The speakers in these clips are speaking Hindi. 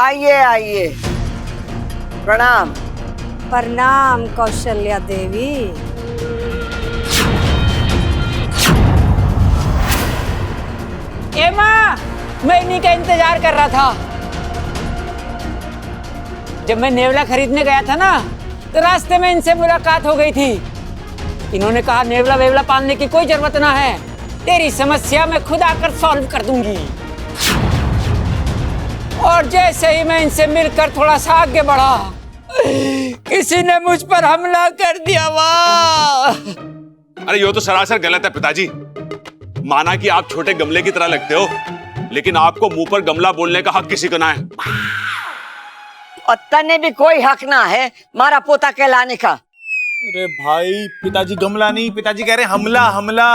आइए आइए, प्रणाम। प्रणाम कौशल्या देवी। ए माँ, मैं इन्हीं का इंतजार कर रहा था। जब मैं नेवला खरीदने गया था ना, तो रास्ते में इनसे मुलाकात हो गई थी। इन्होंने कहा नेवला वेवला पालने की कोई जरूरत ना है, तेरी समस्या मैं खुद आकर सॉल्व कर दूंगी। और जैसे ही मैं इनसे मिलकर थोड़ा सा आगे बढ़ा, किसी ने मुझ पर हमला कर दिया। वाह! अरे ये तो सरासर गलत है पिताजी। माना कि आप छोटे गमले की तरह लगते हो, लेकिन आपको मुंह पर गमला बोलने का हक किसी को ना है। और तने भी कोई हक ना है मारा पोता कहलाने का। अरे भाई, पिताजी गमला नहीं, पिताजी कह रहे हमला हमला।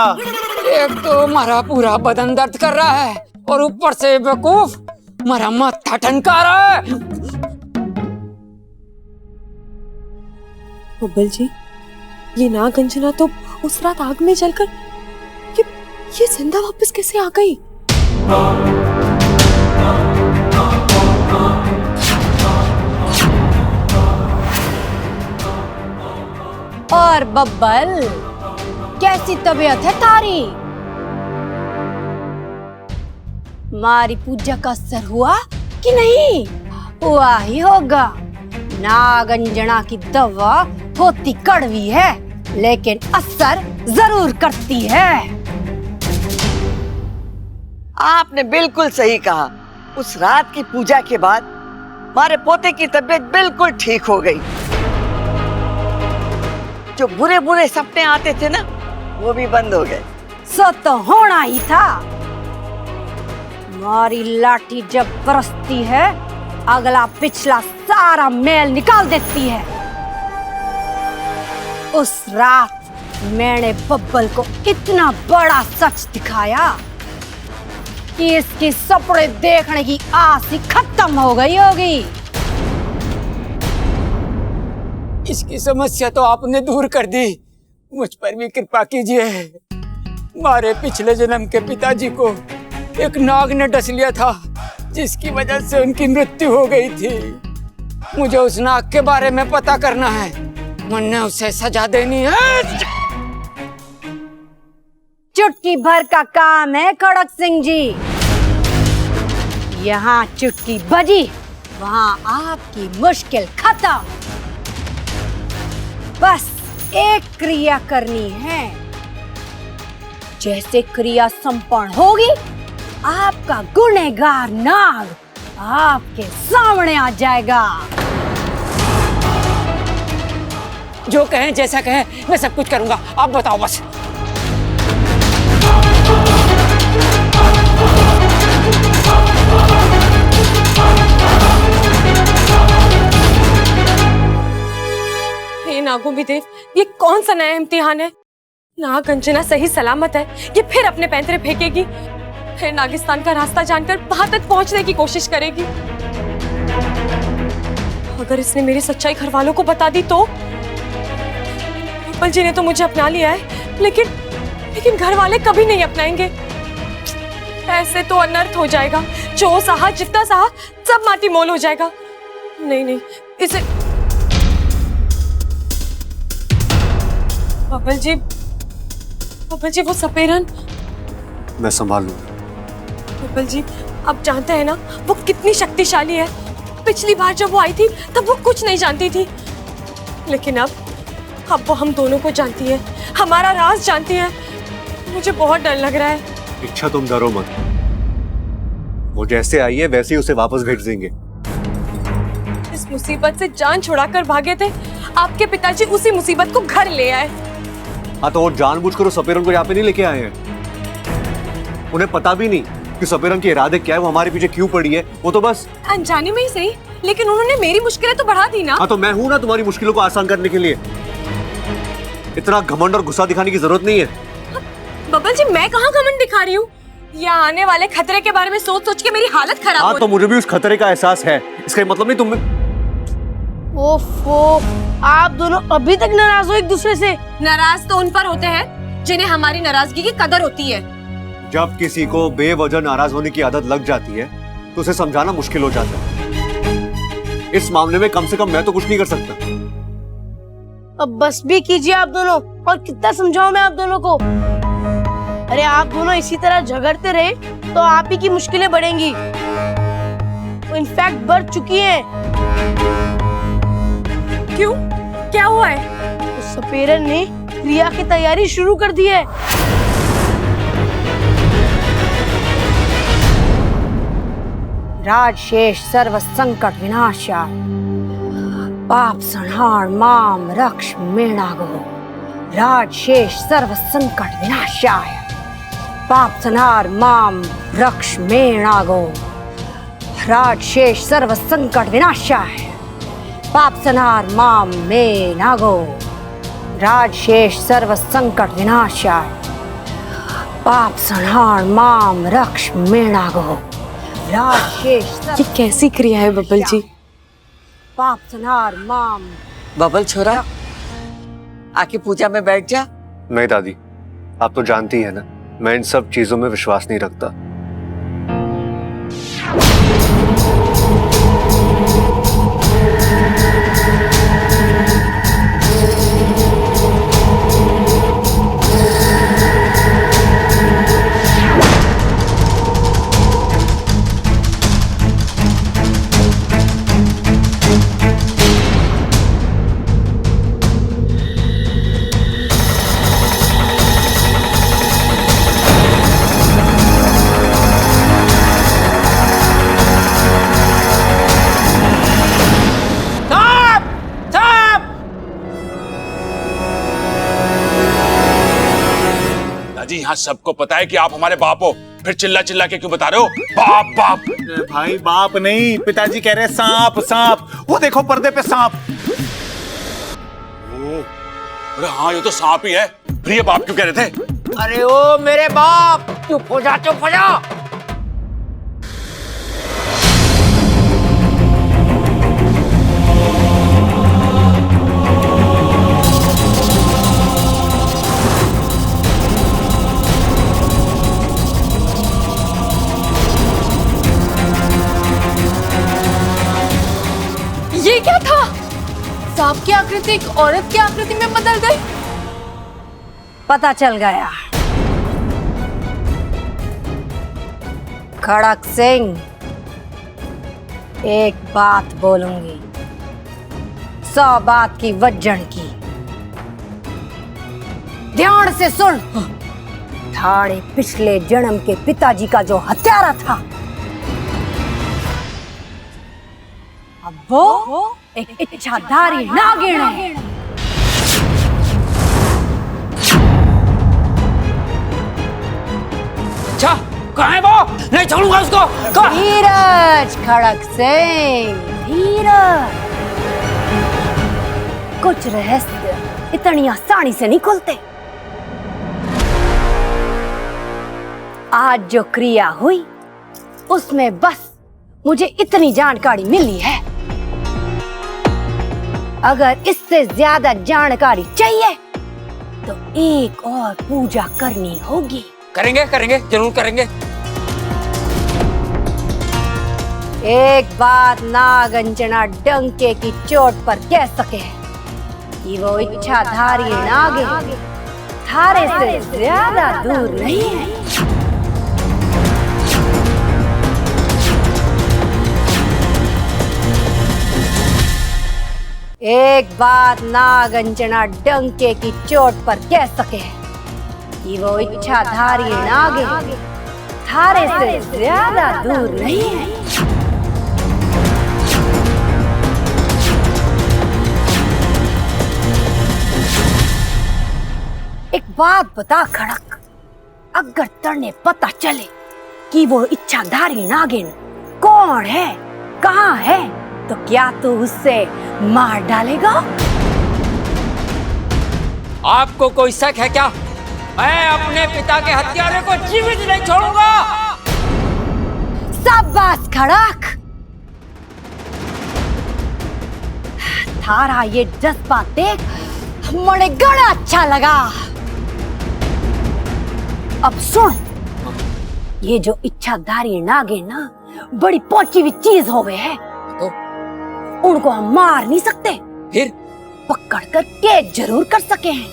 एक तो हमारा पूरा बदन दर्द कर रहा है और ऊपर से बेवकूफ हमारा माथा ठनका रहा है। बब्बल जी, ये नागंजना तो उस रात आग में जलकर ये जिंदा वापस कैसे आ गई? और बब्बल, कैसी तबीयत है तारी? मारी पूजा का असर हुआ कि नहीं? हुआ ही होगा। नागंजना की दवा होती कड़वी है, लेकिन असर जरूर करती है। आपने बिल्कुल सही कहा। उस रात की पूजा के बाद हमारे पोते की तबीयत बिल्कुल ठीक हो गई। जो बुरे बुरे सपने आते थे ना, वो भी बंद हो गए। सो तो होना ही था। मारी लाठी जब बरसती है, अगला पिछला सारा मैल निकाल देती है। उस रात मैंने बब्बल को इतना बड़ा सच दिखाया कि इसकी सपने देखने की आस ही खत्म हो गई होगी। इसकी समस्या तो आपने दूर कर दी, मुझ पर भी कृपा कीजिए। हमारे पिछले जन्म के पिताजी को एक नाग ने डस लिया था, जिसकी वजह से उनकी मृत्यु हो गई थी। मुझे उस नाग के बारे में पता करना है, वरना उसे सजा देनी है। चुटकी भर का काम है खड़क सिंह जी। यहाँ चुटकी बजी, वहाँ आपकी मुश्किल खत्म। बस एक क्रिया करनी है। जैसे क्रिया संपन्न होगी, आपका गुनहगार नाग आपके सामने आ जाएगा। जो कहें, जैसा कहें, मैं सब कुछ करूंगा। आप बताओ बस। हे नागों देव, ये कौन सा नया इम्तिहान है? नागंजना सही सलामत है, ये फिर अपने पैंतरे फेंकेगी, फिर नागिस्तान का रास्ता जानकर वहां तक पहुंचने की कोशिश करेगी। अगर इसने मेरी सच्चाई घर वालों को बता दी तो? बब्बल जी ने तो मुझे अपना लिया है, लेकिन घर वाले कभी नहीं अपनाएंगे। ऐसे तो अनर्थ हो जाएगा। जो सहा, जितना सहा, सब माटी मोल हो जाएगा। नहीं, इसे बब्बल जी वो सपेरन मैं संभाल लूंगा। बब्बल जी, आप जानते हैं ना वो कितनी शक्तिशाली है। पिछली बार जब वो आई थी तब वो कुछ नहीं जानती थी, लेकिन अब वो हम दोनों को जानती है, हमारा राज जानती है। मुझे बहुत डर लग रहा है। इच्छा, तुम डरो मत। वो जैसे आई है वैसे ही उसे वापस भेज देंगे। इस मुसीबत से जान छुड़ाकर भागे थे, आपके पिताजी उसी मुसीबत को घर ले आए। हाँ, तो वो जानबूझकर उस सपेरन को यहाँ पे नहीं लेके आए हैं। उन्हें पता भी नहीं कि सपेरन के इरादे क्या है, वो हमारे पीछे क्यों पड़ी है। वो तो बस अनजाने में ही सही, लेकिन उन्होंने मेरी मुश्किलें तो बढ़ा दी ना। हाँ, तो मैं हूं ना तुम्हारी मुश्किलों को आसान करने के लिए। इतना घमंड और गुस्सा दिखाने की जरूरत नहीं है। बब्बल जी, मैं कहाँ घमंड दिखा रही हूँ? यहाँ आने वाले खतरे के बारे में सोच सोच के मेरी हालत खराब हो हाँ, तो मुझे भी उस खतरे का एहसास है। इसका मतलब नहीं तुम। ओफो, आप दोनों अभी तक नाराज हो एक दूसरे से? नाराज तो उन पर होते हैं जिन्हें हमारी नाराजगी की कदर होती है। जब किसी को बेवजह नाराज होने की आदत लग जाती है तो उसे समझाना मुश्किल हो जाता है। इस मामले में कम से कम मैं तो कुछ नहीं कर सकता। अब बस भी कीजिए आप दोनों, और कितना समझाऊं मैं आप दोनों को। अरे आप दोनों इसी तरह झगड़ते रहे तो आप ही की मुश्किलें बढ़ेंगी, वो इनफैक्ट बढ़ चुकी हैं। क्यों, क्या हुआ है? तो सपेरन ने क्रिया की तैयारी शुरू कर दी है। राजशेष सर्व संकट विनाशाय, पाप संहार माम रक्ष मेणागो। राजशेष सर्व संकट विनाशाय, पाप संहार माम रक्ष मेणागो। राजशेष सर्व संकट विनाशाय, पाप संहार माम मेणागो। राजशेष सर्व संकट विनाशाय, पाप संहार माम रक्ष मेणागो। ये कैसी क्रिया है बबल जी? पाप संहार माम। बबल छोरा, आके पूजा में बैठ जा। नहीं दादी, आप तो जानती है ना, मैं इन सब चीजों में विश्वास नहीं रखता। जी यहाँ सबको पता है कि आप हमारे बाप हो, फिर चिल्ला चिल्ला के क्यों बता रहे हो बाप बाप? भाई बाप नहीं, पिताजी कह रहे हैं सांप सांप। वो देखो पर्दे पे सांप। अरे हाँ, ये तो सांप ही है। फिर ये बाप क्यों कह रहे थे? अरे ओ मेरे बाप, चुप हो जा, चुप हो जा। ये क्या था? सांप की आकृति एक औरत की आकृति में बदल गई। पता चल गया। खड़क सिंह, एक बात बोलूंगी, 100 बात की वज्जन की। ध्यान से सुन। थारे पिछले जन्म के पिताजी का जो हत्यारा था, अब वो एक इच्छाधारी नागिन है। अच्छा, कहाँ है वो? नहीं छोड़ूंगा उसको। धीरज खड़क सिंह, धीरज। कुछ रहस्य इतनी आसानी से नहीं खुलते। आज जो क्रिया हुई उसमें बस मुझे इतनी जानकारी मिली है। अगर इससे ज्यादा जानकारी चाहिए तो एक और पूजा करनी होगी। करेंगे करेंगे, जरूर करेंगे। एक बात नागंजना डंके की चोट पर कह सके कि वो इच्छाधारी नागिन थारे से ज्यादा दूर नहीं है। एक बात नागंजना डंके की चोट पर कह सके कि वो इच्छाधारी नागिन थारे से ज्यादा दूर नहीं है। एक बात बता खड़क, अगर तने पता चले कि वो इच्छाधारी नागिन कौन है, कहाँ है, तो क्या तू उससे मार डालेगा? आपको कोई शक है क्या? मैं अपने पिता के हत्यारे को जीवित नहीं छोड़ूंगा। शाबाश खड़क, थारा ये जज्बा देख मुझे बड़ा अच्छा लगा। अब सुन, ये जो इच्छाधारी नागिन ना बड़ी पहुंची हुई चीज होवे है, तो उनको हम मार नहीं सकते, फिर पकड़ कर कैद जरूर कर सके हैं।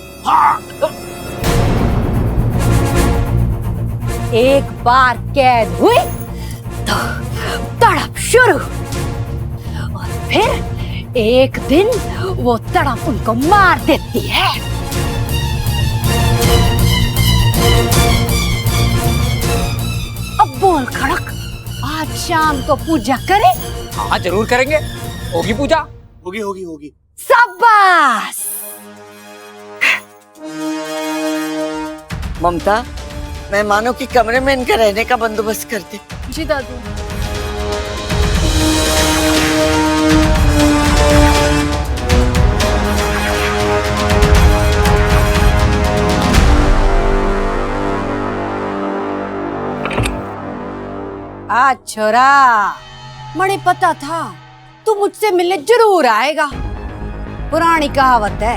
एक बार कैद हुई तो तड़प शुरू, और फिर एक दिन वो तड़प उनको मार देती है। अब बोल खड़क, आज शाम को पूजा करें? हाँ जरूर करेंगे, होगी पूजा। होगी होगी होगी। शाबाश। ममता, मेहमानों के कमरे में इनका रहने का बंदोबस्त कर दे। जी दादू। आज छोरा, मुझे पता था तू मुझसे मिलने जरूर आएगा। पुरानी कहावत है,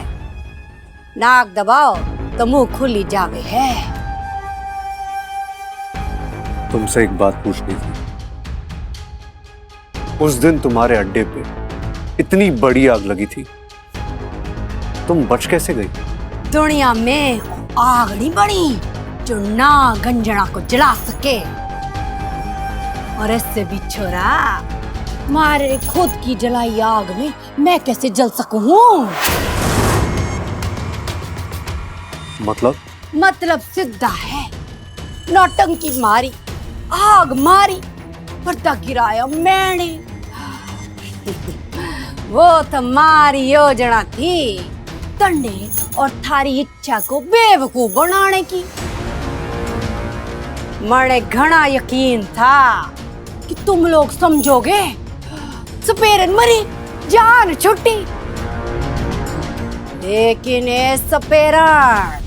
नाक दबाओ तो मुंह खुली जावे है। तुमसे एक बात पूछनी थी। उस दिन तुम्हारे अड्डे पे इतनी बड़ी आग लगी थी, तुम बच कैसे गई? दुनिया में आग नहीं बनी जो ना गंजना को जला सके। और इससे भी छोरा, मारे खुद की जलाई आग में मैं कैसे जल सकूं? मतलब सीधा है, नौटंकी मारी, आग मारी, पर्दा गिराया मैंने। वो तुम्हारी योजना थी, तंडे और थारी इच्छा को बेवकूफ बनाने की। मने घना यकीन था कि तुम लोग समझोगे, सपेरन मरी, जान छुट्टी। लेकिन ये सपेरन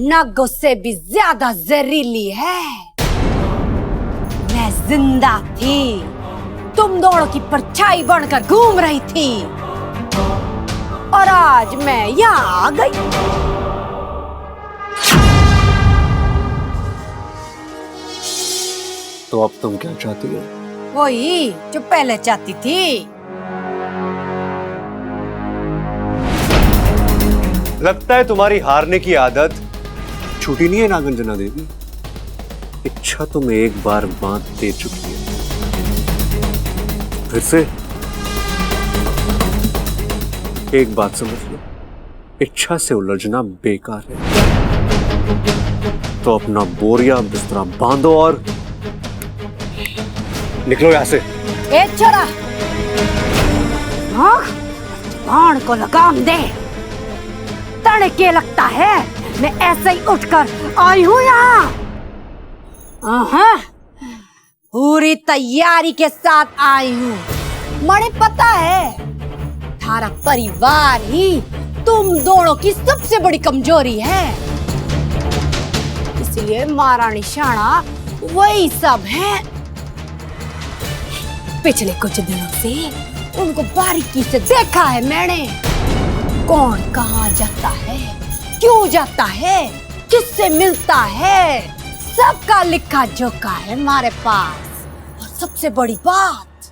नगों से भी ज्यादा जहरीली है। मैं जिंदा थी, तुम दोनों की परछाई बनकर घूम रही थी, और आज मैं यहाँ आ गई। तो अब तुम क्या चाहती हो? वही जो पहले चाहती थी। लगता है तुम्हारी हारने की आदत छूटी नहीं है नागंजना देवी। इच्छा तुम्हें एक बार बांध दे चुकी है, फिर से एक बात समझ लो, इच्छा से उलझना बेकार है। तो अपना बोरिया बिस्तरा बांधो और निकलो यहाँ से। ए छोरा, हाँ, जबान को लगाम दे। तड़के के लगता है मैं ऐसे ही उठकर आई हूँ यहाँ। पूरी तैयारी के साथ आई हूँ। मुझे पता है थारा परिवार ही तुम दोनों की सबसे बड़ी कमजोरी है, इसलिए मारा निशाना वही सब है। पिछले कुछ दिनों से उनको बारीकी से देखा है मैंने। कौन कहाँ जाता है, क्यों जाता है, किससे मिलता है, सबका लिखा जोखा है हमारे पास। और सबसे बड़ी बात,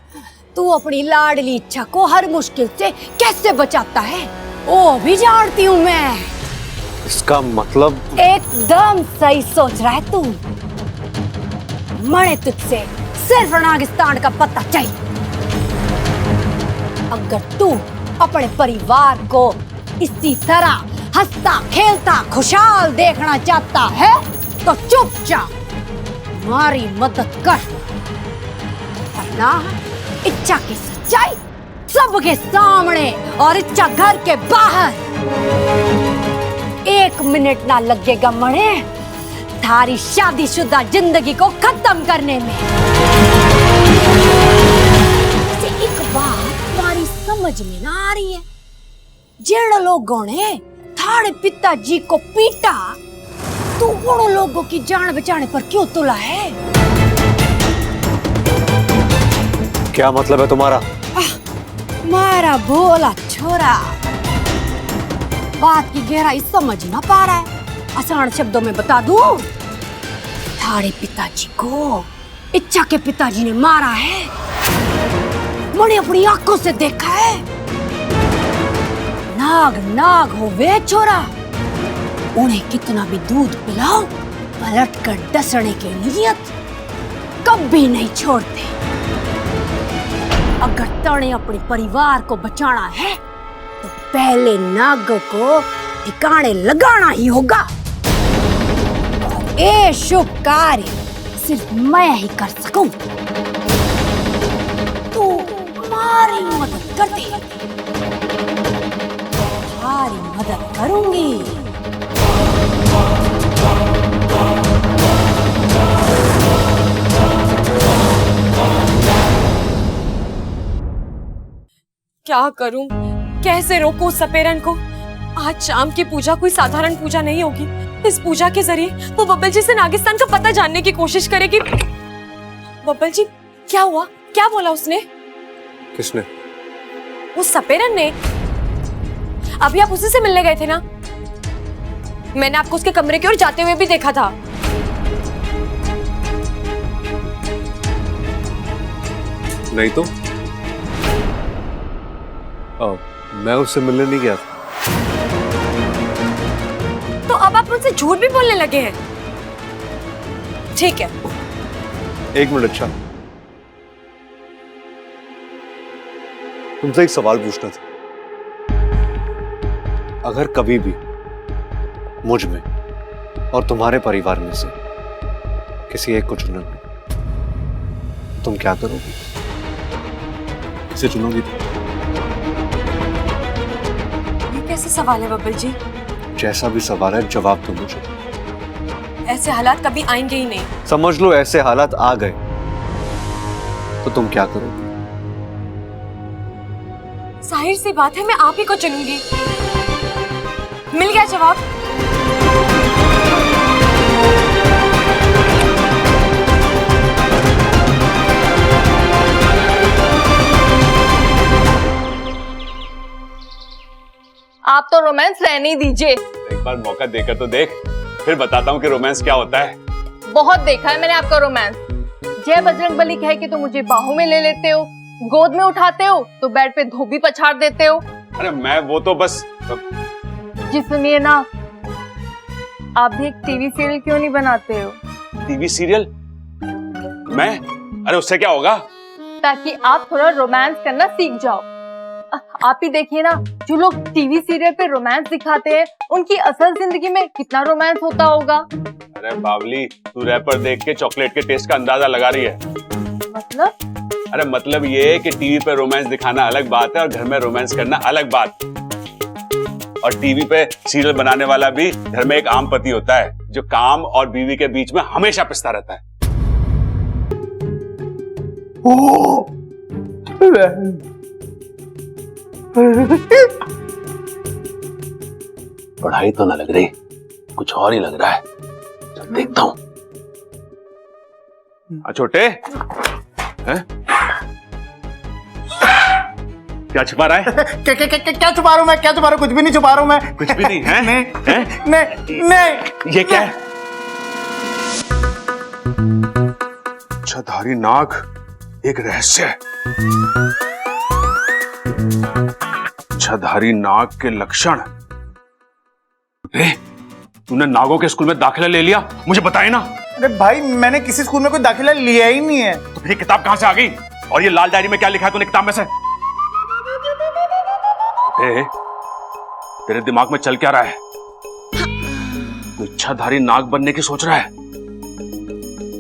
तू अपनी लाडली इच्छा को हर मुश्किल से कैसे बचाता है वो भी जानती हूँ मैं। इसका मतलब? एकदम सही सोच रहा है तू। मणे तुझसे सिर्फ नागिस्तान का पता चाहिए। अगर तू अपने परिवार को इसी तरह हंसता खेलता खुशहाल देखना चाहता है तो चुपचाप हमारी मदद कर, वरना इच्छा की सच्चाई सबके सामने और इच्छा घर के बाहर। 1 मिनट ना लगेगा मणे थारी शादीशुदा जिंदगी को खत्म करने में। एक बात तुम्हारी समझ में ना आ रही है, जिन लोगों ने थारे पिताजी को पीटा, तू उन लोगों की जान बचाने पर क्यों तुला है? क्या मतलब है तुम्हारा? मारा भोला छोरा बात की गहराई समझ ना पा रहा है। आसान शब्दों में बता दूं, थारे पिताजी को इच्छा के पिताजी ने मारा है। मैंने अपनी आंखों से देखा है। नाग नाग हो वे छोरा, उन्हें कितना भी दूध पिलाओ पलट कर डसने की नियत कभी नहीं छोड़ते। अगर तने अपने परिवार को बचाना है तो पहले नाग को ठिकाने लगाना ही होगा। और ये शुभ कार्य सिर्फ मैं ही कर सकूं। तू हमारी मदद कर दे, तुम्हारी मदद करूंगी। क्या करूं? कैसे रोकूं उस सपेरन को? आज शाम की पूजा कोई साधारण पूजा नहीं होगी। इस पूजा के जरिए वो बब्बल जी से नागिस्तान का पता जानने की कोशिश करेगी। बब्बल जी, क्या हुआ? क्या बोला उसने? किसने? उस सपेरन ने। अभी आप उसी से मिलने गए थे ना? मैंने आपको उसके कमरे की ओर जाते हुए भी देखा था। नहीं तो मैं उससे मिलने नहीं गया था। तो अब आप मुझसे झूठ भी बोलने लगे हैं। ठीक है। एक मिनट। अच्छा, तुमसे एक सवाल पूछना था। अगर कभी भी मुझ में और तुम्हारे परिवार में से किसी एक को चुनना हो, तुम क्या करोगी? किसे चुनोगी तुम? ये कैसे सवाल है बब्बल जी? जैसा भी सवाल है जवाब दो मुझे। ऐसे हालात कभी आएंगे ही नहीं। समझ लो ऐसे हालात आ गए तो तुम क्या करोगे? जाहिर सी बात है, मैं आप ही को चुनूंगी। मिल गया जवाब। आप तो रोमांस रहने ही दीजिए। एक बार मौका देकर तो देख, फिर बताता हूँ कि रोमांस क्या होता है। बहुत देखा है मैंने आपका रोमांस। जय बजरंगबली कहे कि तो मुझे बाहों में ले लेते हो, गोद में उठाते हो तो बेड पे धोबी पछाड़ देते हो। अरे मैं वो तो बस। जी सुनिए ना, आप भी एक टीवी सीरियल क्यों नहीं बनाते हो? TV serial? मैं? अरे उससे क्या होगा? ताकि आप थोड़ा रोमांस करना सीख जाओ। आप ही देखिए ना, जो लोग टीवी सीरियल पे रोमांस दिखाते हैं उनकी असल जिंदगी में कितना रोमांस होता होगा। अरे बावली, तू रैपर देख के चॉकलेट के टेस्ट का अंदाजा लगा रही है। मतलब? अरे मतलब ये कि टीवी पे रोमांस दिखाना अलग बात है और घर में रोमांस करना अलग बात। और टीवी पे सीरियल बनाने वाला भी घर में एक आम पति होता है जो काम और बीवी के बीच में हमेशा पिसता रहता है। पढ़ाई तो ना लग रही, कुछ और ही लग रहा है। चल देखता हूं। छोटे हैं? क्या छुपा रहा है? क्या छुपा रहा हूं मैं? क्या छुपा रहा हूं? कुछ भी नहीं छुपा रहा हूं मैं। कुछ भी नहीं है? नहीं। ये क्या है? छधारी नाग एक रहस्य है। छधारी नाग के लक्षण। तूने नागों के स्कूल में दाखिला ले लिया? मुझे बताए ना। अरे भाई, मैंने किसी स्कूल में कोई दाखिला लिया ही नहीं है। तो फिर ये किताब कहां से आ गई? और ये लाल डायरी में क्या लिखा है तूने किताब में से? तेरे दिमाग में चल क्या रहा है? तू इच्छाधारी नाग बनने की सोच रहा है?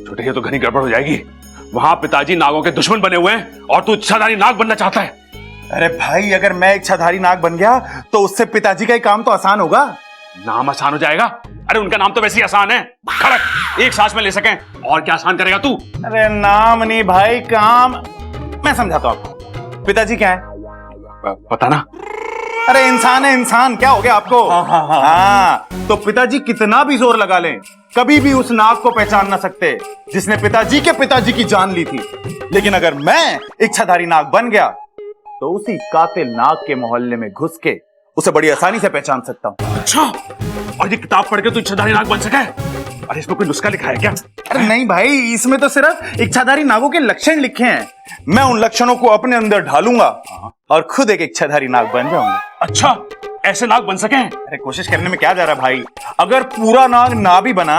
छोटे, ये तो घनी गड़बड़ हो जाएगी। वहां पिताजी नागों के दुश्मन बने हुए हैं और तू इच्छाधारी नाग बनना चाहता है। अरे भाई, अगर मैं इच्छाधारी नाग बन गया तो उससे पिताजी का ही काम तो आसान होगा। नाम आसान हो जाएगा? अरे उनका नाम तो वैसे ही आसान है, खड़क, एक सांस में ले सकें। और क्या आसान करेगा तू? अरे नाम नहीं भाई, काम। मैं समझाता हूं आपको। पिताजी क्या है? पता ना। अरे इंसान है, इंसान। क्या हो गया आपको? हाँ, तो पिताजी कितना भी जोर लगा लें, कभी भी उस नाग को पहचान ना सकते जिसने पिताजी के पिताजी की जान ली थी। लेकिन अगर मैं इच्छाधारी नाग बन गया तो उसी कातिल नाग के मोहल्ले में घुस के उसे बड़ी आसानी से पहचान सकता हूं। अच्छा, और ये किताब पढ़ के तू इच्छाधारी नाग बन सके? अरे इसमें कोई नुस्खा लिखा है क्या? अरे नहीं भाई, इसमें तो सिर्फ इच्छाधारी नागों के लक्षण लिखे हैं। मैं उन लक्षणों को अपने अंदर ढालूंगा और खुद एक इच्छाधारी नाग बन जाऊंगा। अच्छा, ऐसे नाग बन सके? अरे कोशिश करने में क्या जा रहा है भाई, अगर पूरा नाग ना भी बना,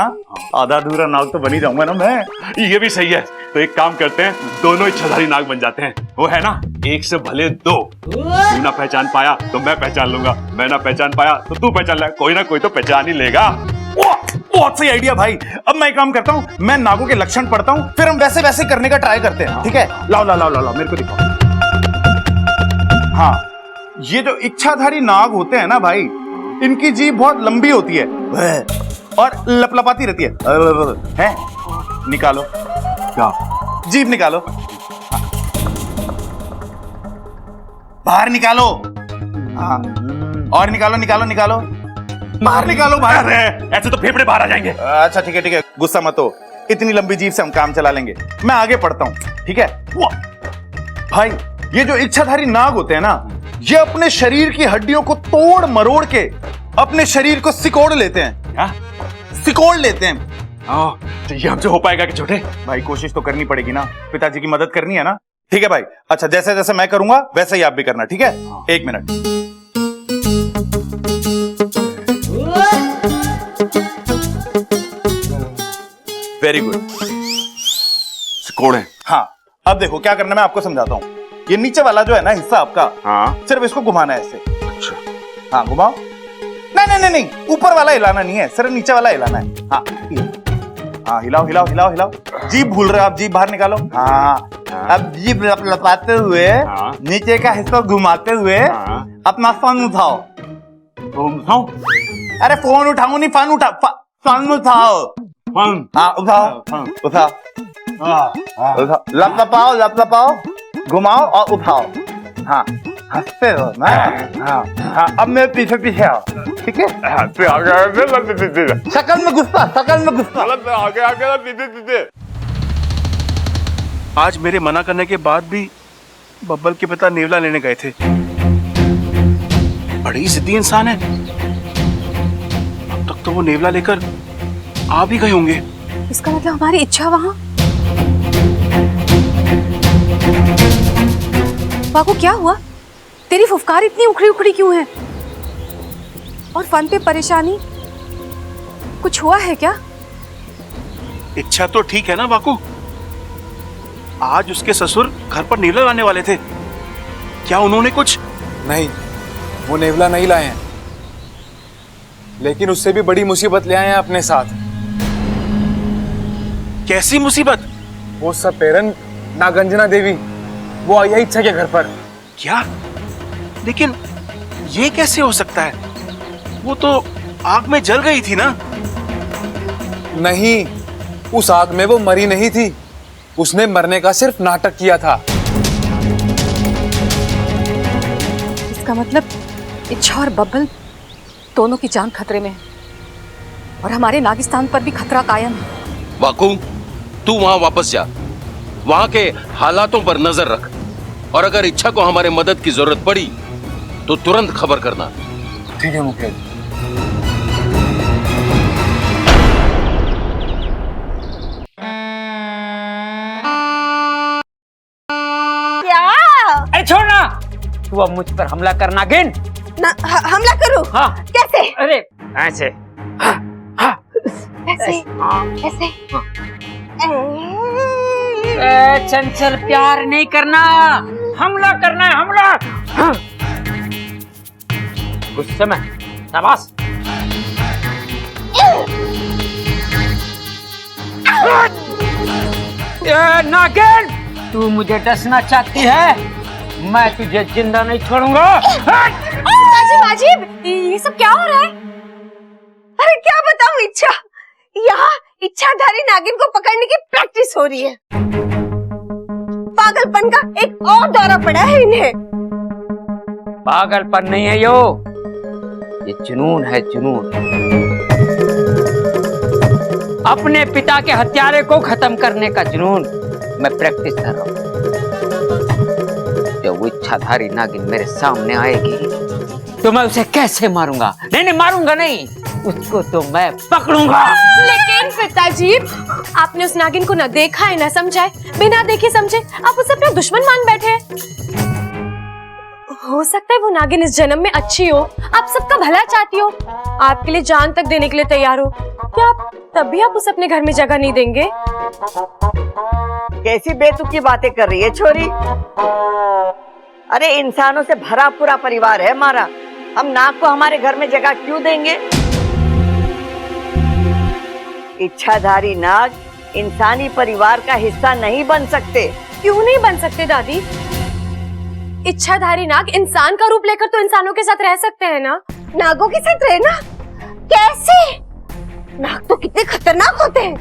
आधा अधूरा नाग तो बन ही जाऊंगा ना मैं। ये भी सही है। तो एक काम करते हैं, दोनों इच्छाधारी नाग बन जाते हैं। वो है ना, एक से भले दो। तू ना पहचान पाया तो मैं पहचान लूंगा, मैं ना पहचान पाया तो तू पहचान ले, कोई ना कोई तो पहचान ही लेगा। बहुत सही आइडिया भाई। अब मैं एक काम करता हूँ, मैं नागों के लक्षण पढ़ता हूँ, फिर हम वैसे वैसे करने का ट्राई करते हैं। ठीक है, लाओ लाओ लाओ लाओ, मेरे को दिखाओ। हाँ, ये जो इच्छाधारी नाग होते हैं ना भाई, इनकी जीभ बहुत लंबी होती है और लपलपाती रहती है? निकालो, क्या जीभ निकालो, बाहर निकालो। हाँ, और निकालो निकालो निकालो, बाहर निकालो बाहर। अरे ऐसे तो फेफड़े बाहर आ जाएंगे। अच्छा ठीक है, गुस्सा मत हो, इतनी लंबी जीभ से हम काम चला लेंगे। मैं आगे पढ़ता हूं, ठीक है? भाई, ये जो इच्छाधारी नाग होते हैं ना, ये अपने शरीर की हड्डियों को तोड़ मरोड़ के अपने शरीर को सिकोड़ लेते हैं। क्या? सिकोड़ लेते हैं। तो ये हमसे हो पाएगा कि छोटे? भाई कोशिश तो करनी पड़ेगी ना, पिताजी की मदद करनी है ना। ठीक है भाई, अच्छा जैसे जैसे मैं करूंगा वैसे ही आप भी करना, ठीक है? एक मिनट। Very good, सिकोड़े। हाँ, अब देखो क्या करना, मैं आपको समझाता हूँ। ये नीचे वाला जो है ना हिस्सा आपका, हाँ, सिर्फ इसको घुमाना है ऐसे। अच्छा, हाँ घुमाओ। नहीं नहीं नहीं नहीं, ऊपर वाला हिलाना नहीं है, सिर्फ नीचे वाला हिलाना है। हाँ हाँ, हिलाओ हिलाओ हिलाओ हिलाओ। जीभ भूल रहे हो आप, जीभ बाहर निकालो। हाँ, अब जीभ लपलपाते हुए नीचे का हिस्सा घुमाते हुए अपना फोन उठाओ। उठाओ? अरे फोन उठाओ नहीं, फोन उठा, फोन उठाओ। हाँ उठाओ उठाओ, लपलपाओ लपलपाओ, घुमाओ और उठाओ। हाँ, हंसते हो ना? हाँ हाँ, अब मेरे पीछे पीछे आओ, ठीक है? शकल में गुस्सा, शकल में गुस्सा। आज मेरे मना करने के बाद भी बब्बल के पिता नेवला लेने गए थे। बड़ी जिद्दी इंसान है। अब तक तो वो नेवला लेकर आ भी गए होंगे। इसका मतलब हमारी इच्छा वहां। बाबू क्या हुआ? तेरी फुफकार इतनी उखड़ी उखड़ी क्यों है? और फन पे परेशानी, कुछ हुआ है क्या? इच्छा तो ठीक है ना बाकू? आज उसके ससुर घर पर नेवला लाने वाले थे, क्या उन्होंने कुछ? नहीं, वो नेवला नहीं लाए हैं, लेकिन उससे भी बड़ी मुसीबत ले आए हैं अपने साथ। कैसी मुसीबत? वो सपेरन नागंजना देवी, वो आई है इच्छा के घर पर। क्या? लेकिन ये कैसे हो सकता है? वो तो आग में जल गई थी ना? नहीं, उस आग में वो मरी नहीं थी, उसने मरने का सिर्फ नाटक किया था। इसका मतलब इच्छा और बब्बल दोनों की जान खतरे में है और हमारे नागिस्तान पर भी खतरा कायम है। वाकू, तू वहां वापस जा, वहां के हालातों पर नजर रख, और अगर इच्छा को हमारे मदद की जरूरत पड़ी तो तुरंत खबर करना। ठीक है मुखिया जी। क्या? अरे छोड़ ना, तू अब मुझ पर हमला करना गिन। हमला करूं? हाँ। कैसे? अरे ऐसे। ऐसे? ऐसे? चंचल, प्यार नहीं करना, हमला करना है, हमला। गुस्से में, शाबाश। नागिन, तू मुझे डसना चाहती है, मैं तुझे जिंदा नहीं छोड़ूंगा। माजिब, ये सब क्या हो रहा है? अरे क्या बताऊं इच्छा, यहाँ इच्छाधारी नागिन को पकड़ने की प्रैक्टिस हो रही है। पागलपन का एक और दौरा पड़ा है इन्हें। पागलपन नहीं है ये जुनून है, जुनून। अपने पिता के हत्यारे को खत्म करने का जुनून मैं प्रैक्टिस कर रहा हूँ। जब वो इच्छाधारी नागिन मेरे सामने आएगी तो मैं उसे कैसे मारूंगा? नहीं, मारूंगा नहीं, उसको तो मैं पकड़ूंगा। लेकिन पिताजी, आपने उस नागिन को न देखा है न समझा है, बिना देखे समझे आप उसे अपना दुश्मन मान बैठे हैं। हो सकता है वो नागिन इस जन्म में अच्छी हो, आप सबका भला चाहती हो, आपके लिए जान तक देने के लिए तैयार हो। क्या आप तब भी आप उसे अपने घर में जगह नहीं देंगे? कैसी बेतुकी बातें कर रही है छोरी। अरे इंसानों से भरा पूरा परिवार है हमारा, हम नाग को हमारे घर में जगह क्यों देंगे? इच्छाधारी नाग इंसानी परिवार का हिस्सा नहीं बन सकते। क्यों नहीं बन सकते दादी? इच्छाधारी नाग इंसान का रूप लेकर तो इंसानों के साथ रह सकते हैं ना। नागों के साथ रहना? कैसे? नाग तो कितने खतरनाक होते हैं।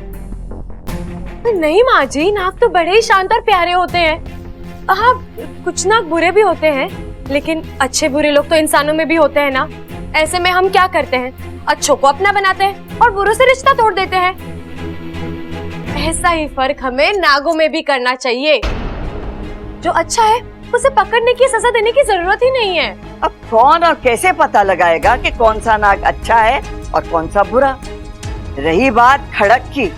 नहीं माँ जी, नाग तो बड़े ही शांत और प्यारे होते हैं। हाँ, कुछ नाग बुरे भी होते हैं, लेकिन अच्छे बुरे लोग तो इंसानों में भी होते हैं ना। ऐसे में हम क्या करते हैं, अच्छों को अपना बनाते हैं और बुरों से रिश्ता तोड़ देते हैं। ऐसा ही फर्क हमें नागों में भी करना चाहिए। जो अच्छा है उसे पकड़ने की, सजा देने की जरूरत ही नहीं है। अब कौन और कैसे पता लगाएगा कि कौन सा नाग अच्छा है और कौन सा बुरा? रही बात खड़क की,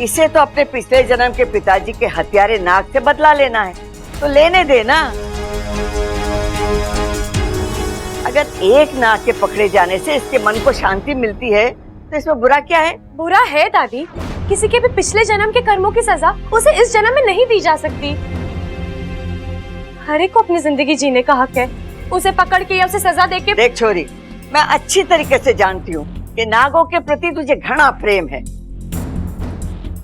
इसे तो अपने पिछले जन्म के पिताजी के हत्यारे नाग से बदला लेना है, तो लेने देना। अगर एक नाग के पकड़े जाने से इसके मन को शांति मिलती है तो इसमें बुरा क्या है? बुरा है दादी, किसी के भी पिछले जन्म के कर्मों की सजा उसे इस जन्म में नहीं दी जा सकती। हर एक को अपनी जिंदगी जीने का हक है, उसे पकड़ के या उसे सजा देके। देख छोरी, मैं अच्छी तरीके से जानती हूँ कि नागों के प्रति तुझे घना प्रेम है।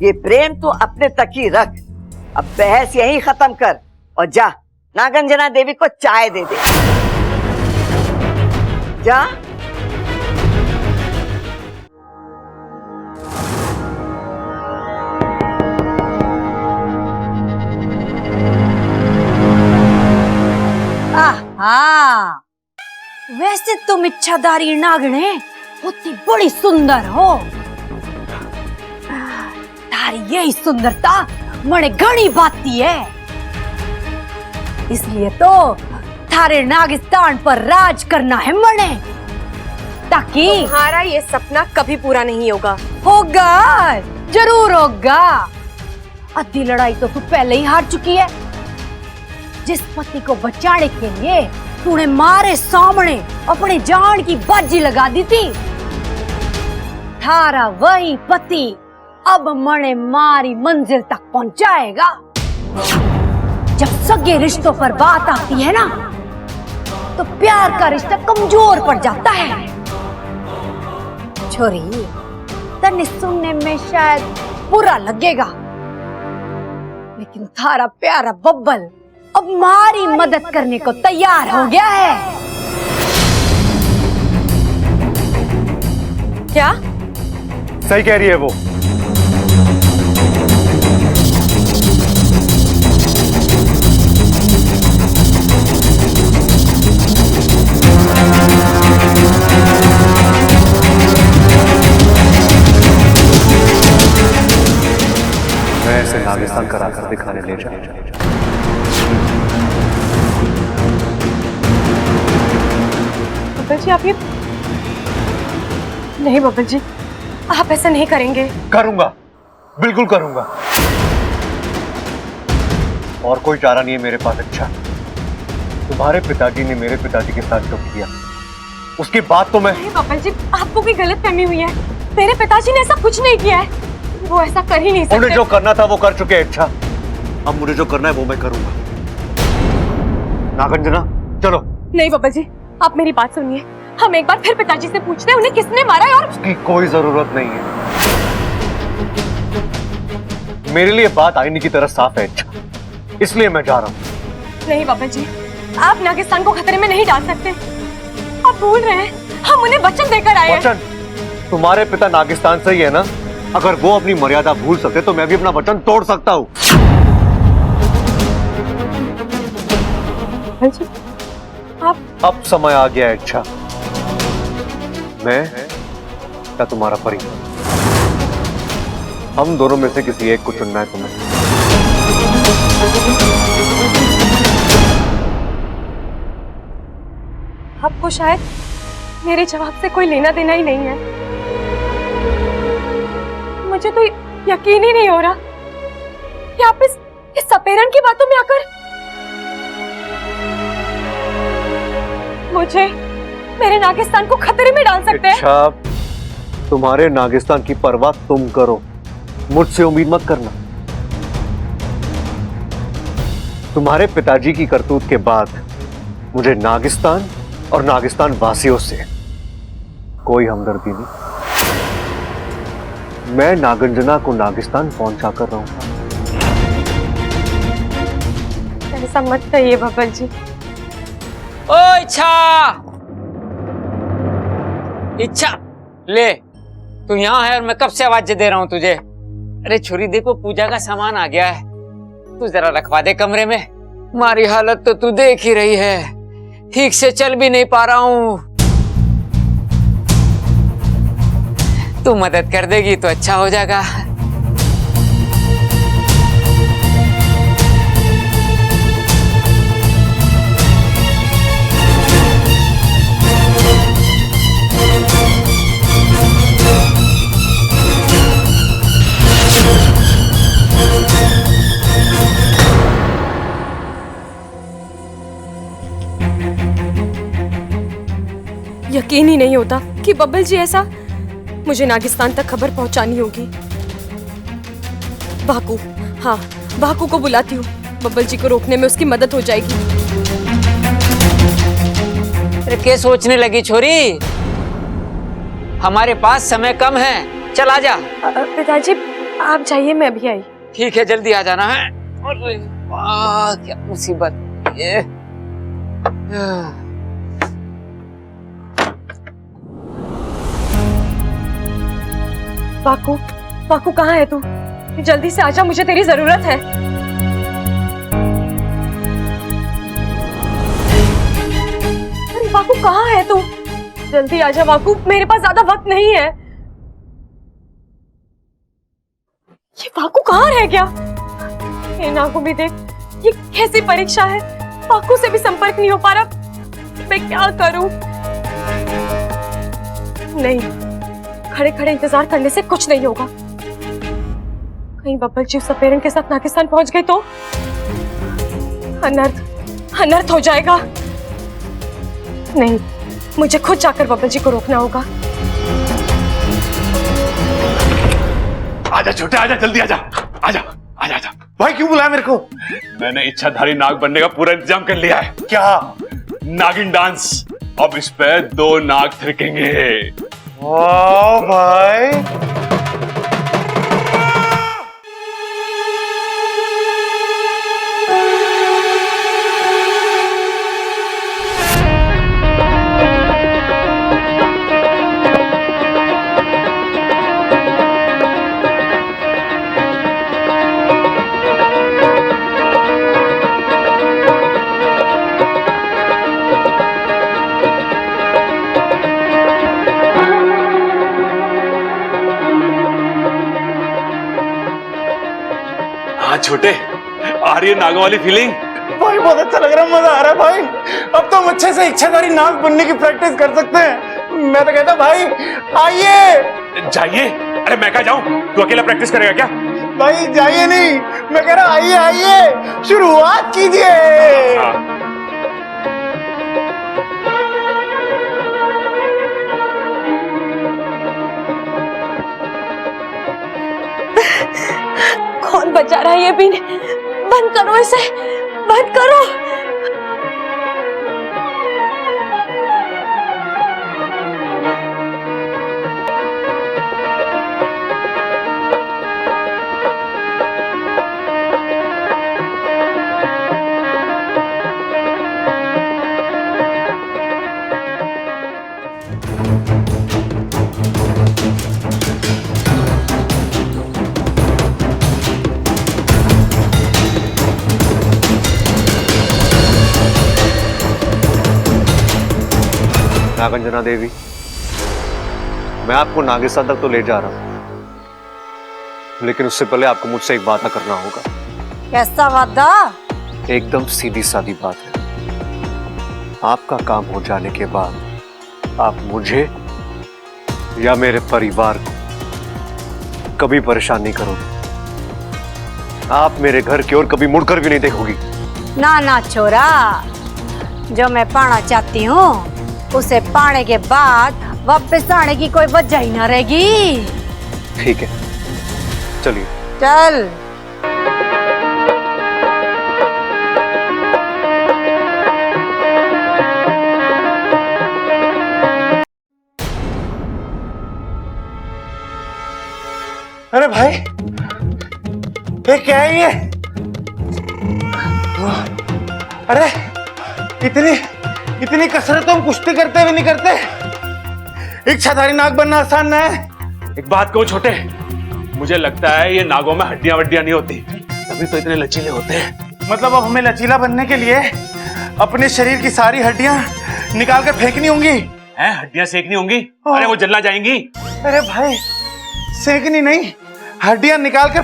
ये प्रेम तू अपने तक ही रख। अब बहस यहीं खत्म कर और जा नागंजना देवी को चाय दे दे। जा। आहा, वैसे तुम इच्छाधारी नागणे होती बड़ी सुंदर हो। तारी यही सुंदरता मने घनी बाती है, इसलिए तो थारे नागिस्तान पर राज करना है मने, ताकि तुम्हारा ये सपना कभी पूरा नहीं होगा। होगा, जरूर होगा। आधी लड़ाई तो तू पहले ही हार चुकी है। जिस पति को बचाने के लिए तूने मारे सामने अपने जान की बाजी लगा दी थी, थारा वही पति अब मने मारी मंजिल तक पहुंचाएगा। जब सगे रिश्तों पर बात आती है ना, तो प्यार का रिश्ता कमजोर पड़ जाता है। छोरी, तन्ने सुनने में शायद बुरा लगेगा, लेकिन थारा प्यारा बब्बल अब हमारी मदद करने को तैयार हो गया है। क्या? सही कह रही है वो। मैं इसे नागिस्तान कराकर दिखाने ले जाऊंगा। बब्बल जी, आप ये नहीं, बब्बल जी आप ऐसा नहीं करेंगे। करूंगा, बिल्कुल करूंगा। और कोई चारा नहीं है मेरे पास। अच्छा, तुम्हारे पिताजी ने मेरे पिताजी के साथ जो किया, उसके बाद तो मैं। नहीं बब्बल जी, आपको कोई गलतफहमी हुई है। मेरे पिताजी ने ऐसा कुछ नहीं किया है, वो ऐसा कर ही नहीं सकते। उन्हें जो करना था वो कर चुके हैं। अच्छा, अब मुझे जो करना है वो मैं करूंगा। नागंजना, चलो। नहीं बब्बल जी, आप मेरी बात सुनिए। हम एक बार फिर पिताजी से पूछते हैं उन्हें किसने मारा है। और उसकी कोई जरूरत नहीं है, मेरे लिए बात आईने की तरह साफ है। अच्छा, इसलिए मैं जा रहा हूँ। नहीं बब्बल जी, आप नागिस्तान को खतरे में नहीं डाल सकते। आप भूल रहे हैं, हम उन्हें वचन देकर आए हैं। वचन? तुम्हारे पिता नागिस्तान से ही है ना? अगर वो अपनी मर्यादा भूल सकते तो मैं भी अपना वचन तोड़ सकता हूँ। अब समय आ गया है। अच्छा, मैं या तुम्हारा परिवार, हम दोनों में से किसी एक को चुनना है तुम्हें। आपको शायद मेरे जवाब से कोई लेना देना ही नहीं है। मुझे तो यकीन ही नहीं हो रहा कि आप इस सपेरन की बातों में आकर मुझे, मेरे नागिस्तान को खतरे में डाल सकते हैं। अच्छा, तुम्हारे नागिस्तान की परवाह तुम करो, मुझसे उम्मीद मत करना। तुम्हारे पिताजी की करतूत के बाद मुझे नागिस्तान और नागिस्तान वासियों से कोई हमदर्दी नहीं। मैं नागंजना को नागिस्तान पहुंचा कर रहूंगा। ऐसा मत कहिए बब्बल जी। ओ इच्छा ले, तू यहाँ है और मैं कब से आवाज दे रहा हूँ तुझे। अरे छोरी देखो, पूजा का सामान आ गया है, तू जरा रखवा दे कमरे में। हमारी हालत तो तू देख ही रही है, ठीक से चल भी नहीं पा रहा हूँ। तू मदद कर देगी तो अच्छा हो जाएगा। यकीन ही नहीं होता कि बब्बल जी ऐसा, मुझे नागिस्तान तक खबर पहुंचानी होगी। बाकू, हाँ बाकू को बुलाती हूँ, बब्बल जी को रोकने में उसकी मदद हो जाएगी। अरे क्या सोचने लगी छोरी, हमारे पास समय कम है, चल आजा। पिताजी आप जाइए, मैं अभी आई। ठीक है, जल्दी आ जाना है। अरे वाह, क्या मुसीबत ये। बाकू, बाकू कहाँ है तू? जल्दी से आजा, मुझे तेरी जरूरत है। अरे बाकू कहाँ है तू? जल्दी आजा बाकू, मेरे पास ज्यादा वक्त नहीं है। ये बाकू कहाँ रह गया? ये नागू भी देख, ये कैसी परीक्षा है, बाकू से भी संपर्क नहीं हो पा रहा। मैं क्या करूं? नहीं, खड़े खड़े इंतजार करने से कुछ नहीं होगा। कहीं बब्बल जी सपेरन के साथ नागिस्तान पहुंच गए तो अनर्थ हो जाएगा। नहीं, मुझे खुद जाकर बब्बल जी को रोकना होगा। आजा छोटे, आजा जल्दी आजा, आजा आजा आजा। भाई क्यों बुलाया मेरे को? मैंने इच्छाधारी नाग बनने का पूरा इंतजाम कर लिया है। क्या? नागिन डांस। अब इस पे 2 नाग थिरकेंगे। वाह भाई, छोटे, आ रही है नागों वाली फीलिंग? भाई बहुत अच्छा लग रहा है, मजा आ रहा है भाई। अब तो हम अच्छे से इच्छाधारी नाग बनने की प्रैक्टिस कर सकते हैं। मैं तो कहता भाई आइए। जाइए? अरे मैं कहाँ जाऊं? तू अकेला प्रैक्टिस करेगा क्या? भाई जाइए नहीं, मैं कह रहा आइए आइए, शुरुआत कीजिए। कौन बजा रहा है ये बीन? बंद करो इसे, बंद करो। नागंजना देवी, मैं आपको नागिस्तान तक तो ले जा रहा हूं, लेकिन उससे पहले आपको मुझसे एक वादा करना होगा। कैसा वादा? एकदम सीधी सादी बात है। आपका काम हो जाने के बाद आप मुझे या मेरे परिवार को कभी परेशान नहीं करोगे। आप मेरे घर की ओर कभी मुड़कर भी नहीं देखोगी। ना ना छोरा, जो मैं पाना चाहती हूँ उसे पाने के बाद वापस आने की कोई वजह ही ना रहेगी। ठीक है, चलिए। चल। अरे भाई, ये क्या है ये? अरे इतनी कसरत तो हम कुश्ती करते हुए नहीं करते। इच्छाधारी नाग बनना आसान ना है। एक बात कहूं छोटे, मुझे लगता है ये नागों में हड्डियां वड्डियां नहीं होती, तभी तो इतने लचीले होते हैं। मतलब अब हमें लचीला बनने के लिए अपने शरीर की सारी हड्डियां निकाल कर फेंकनी होंगी? हैं? हड्डियां सेकनी होंगी? अरे वो जलना जाएंगी। अरे भाई, सेकनी नहीं, हड्डियां निकाल कर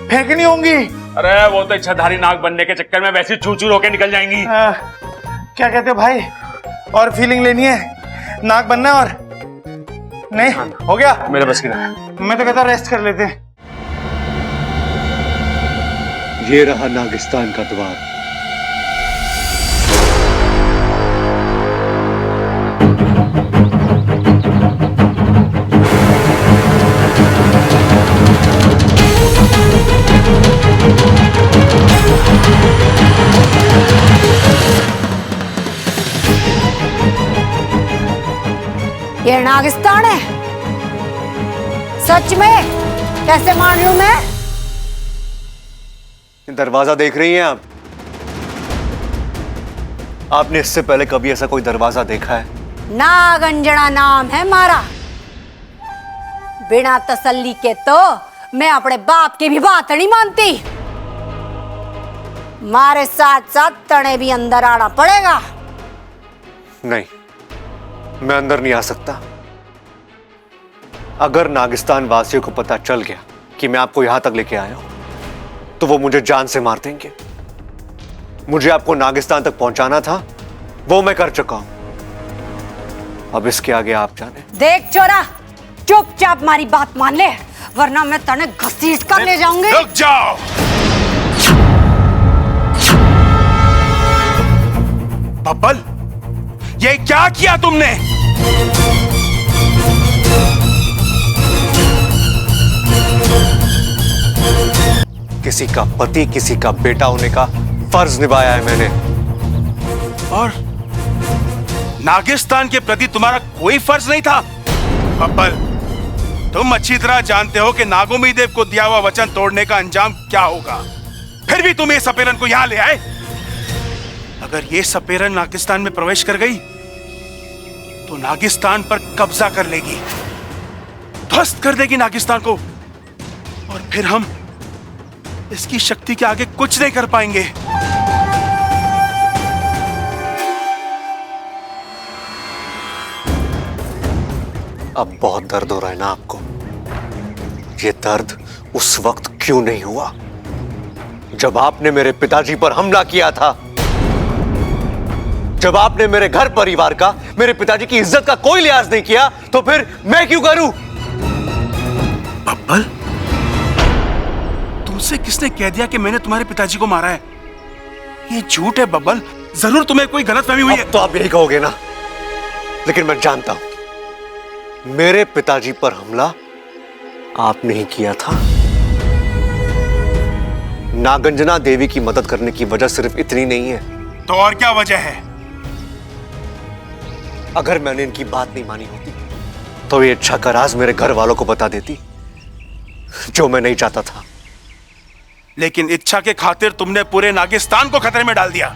फेंकनी होंगी। अरे वो तो इच्छाधारी नाग बनने के चक्कर में वैसे चूर चूर होके निकल जाएंगी। क्या कहते हो भाई? और फीलिंग लेनी है, नाग बनना है और नहीं हो गया मेरे बस की नहीं। मैं तो कहता रेस्ट कर लेते। ये रहा नागिस्तान का द्वार। ये नागिस्तान है? सच में? कैसे मान लूं मैं? दरवाजा देख रही हैं आप? आपने इससे पहले कभी ऐसा कोई दरवाजा देखा है? नागंजना नाम है मारा। बिना तसल्ली के तो मैं अपने बाप की भी बात नहीं मानती। मारे साथ साथ तने भी अंदर आना पड़ेगा। नहीं, मैं अंदर नहीं आ सकता। अगर नागिस्तान वासियों को पता चल गया कि मैं आपको यहां तक लेके आया हूं, तो वो मुझे जान से मार देंगे। मुझे आपको नागिस्तान तक पहुंचाना था, वो मैं कर चुका हूं। अब इसके आगे आप जाने। देख छोरा, चुपचाप हमारी बात मान ले, वरना मैं तने घसीट कर ले जाऊंगी। रुक जाओ। बब्बल, ये क्या किया तुमने? किसी का पति, किसी का बेटा होने का फर्ज निभाया है मैंने। और नागिस्तान के प्रति तुम्हारा कोई फर्ज नहीं था? बब्बल, तुम अच्छी तरह जानते हो कि नागोमी देव को दिया हुआ वचन तोड़ने का अंजाम क्या होगा। फिर भी तुम ये सपेरन को यहां ले आए। अगर ये सपेरन नागिस्तान में प्रवेश कर गई तो नागिस्तान पर कब्जा कर लेगी, ध्वस्त कर देगी नागिस्तान को, और फिर हम इसकी शक्ति के आगे कुछ नहीं कर पाएंगे। अब बहुत दर्द हो रहा है ना आपको? ये दर्द उस वक्त क्यों नहीं हुआ जब आपने मेरे पिताजी पर हमला किया था? जब आपने मेरे घर परिवार का, मेरे पिताजी की इज्जत का कोई लिहाज नहीं किया, तो फिर मैं क्यों करूं? बब्बल, तुमसे किसने कह दिया कि मैंने तुम्हारे पिताजी को मारा है? ये झूठ है बब्बल, जरूर तुम्हें कोई गलतफहमी हुई है। तो आप यही कहोगे ना, लेकिन मैं जानता हूं मेरे पिताजी पर हमला आपने ही किया था। नागंजना देवी की मदद करने की वजह सिर्फ इतनी नहीं है। तो और क्या वजह है? अगर मैंने इनकी बात नहीं मानी होती तो ये इच्छा का राज मेरे घर वालों को बता देती, जो मैं नहीं चाहता था। लेकिन इच्छा के खातिर तुमने पूरे नागिस्तान को खतरे में डाल दिया।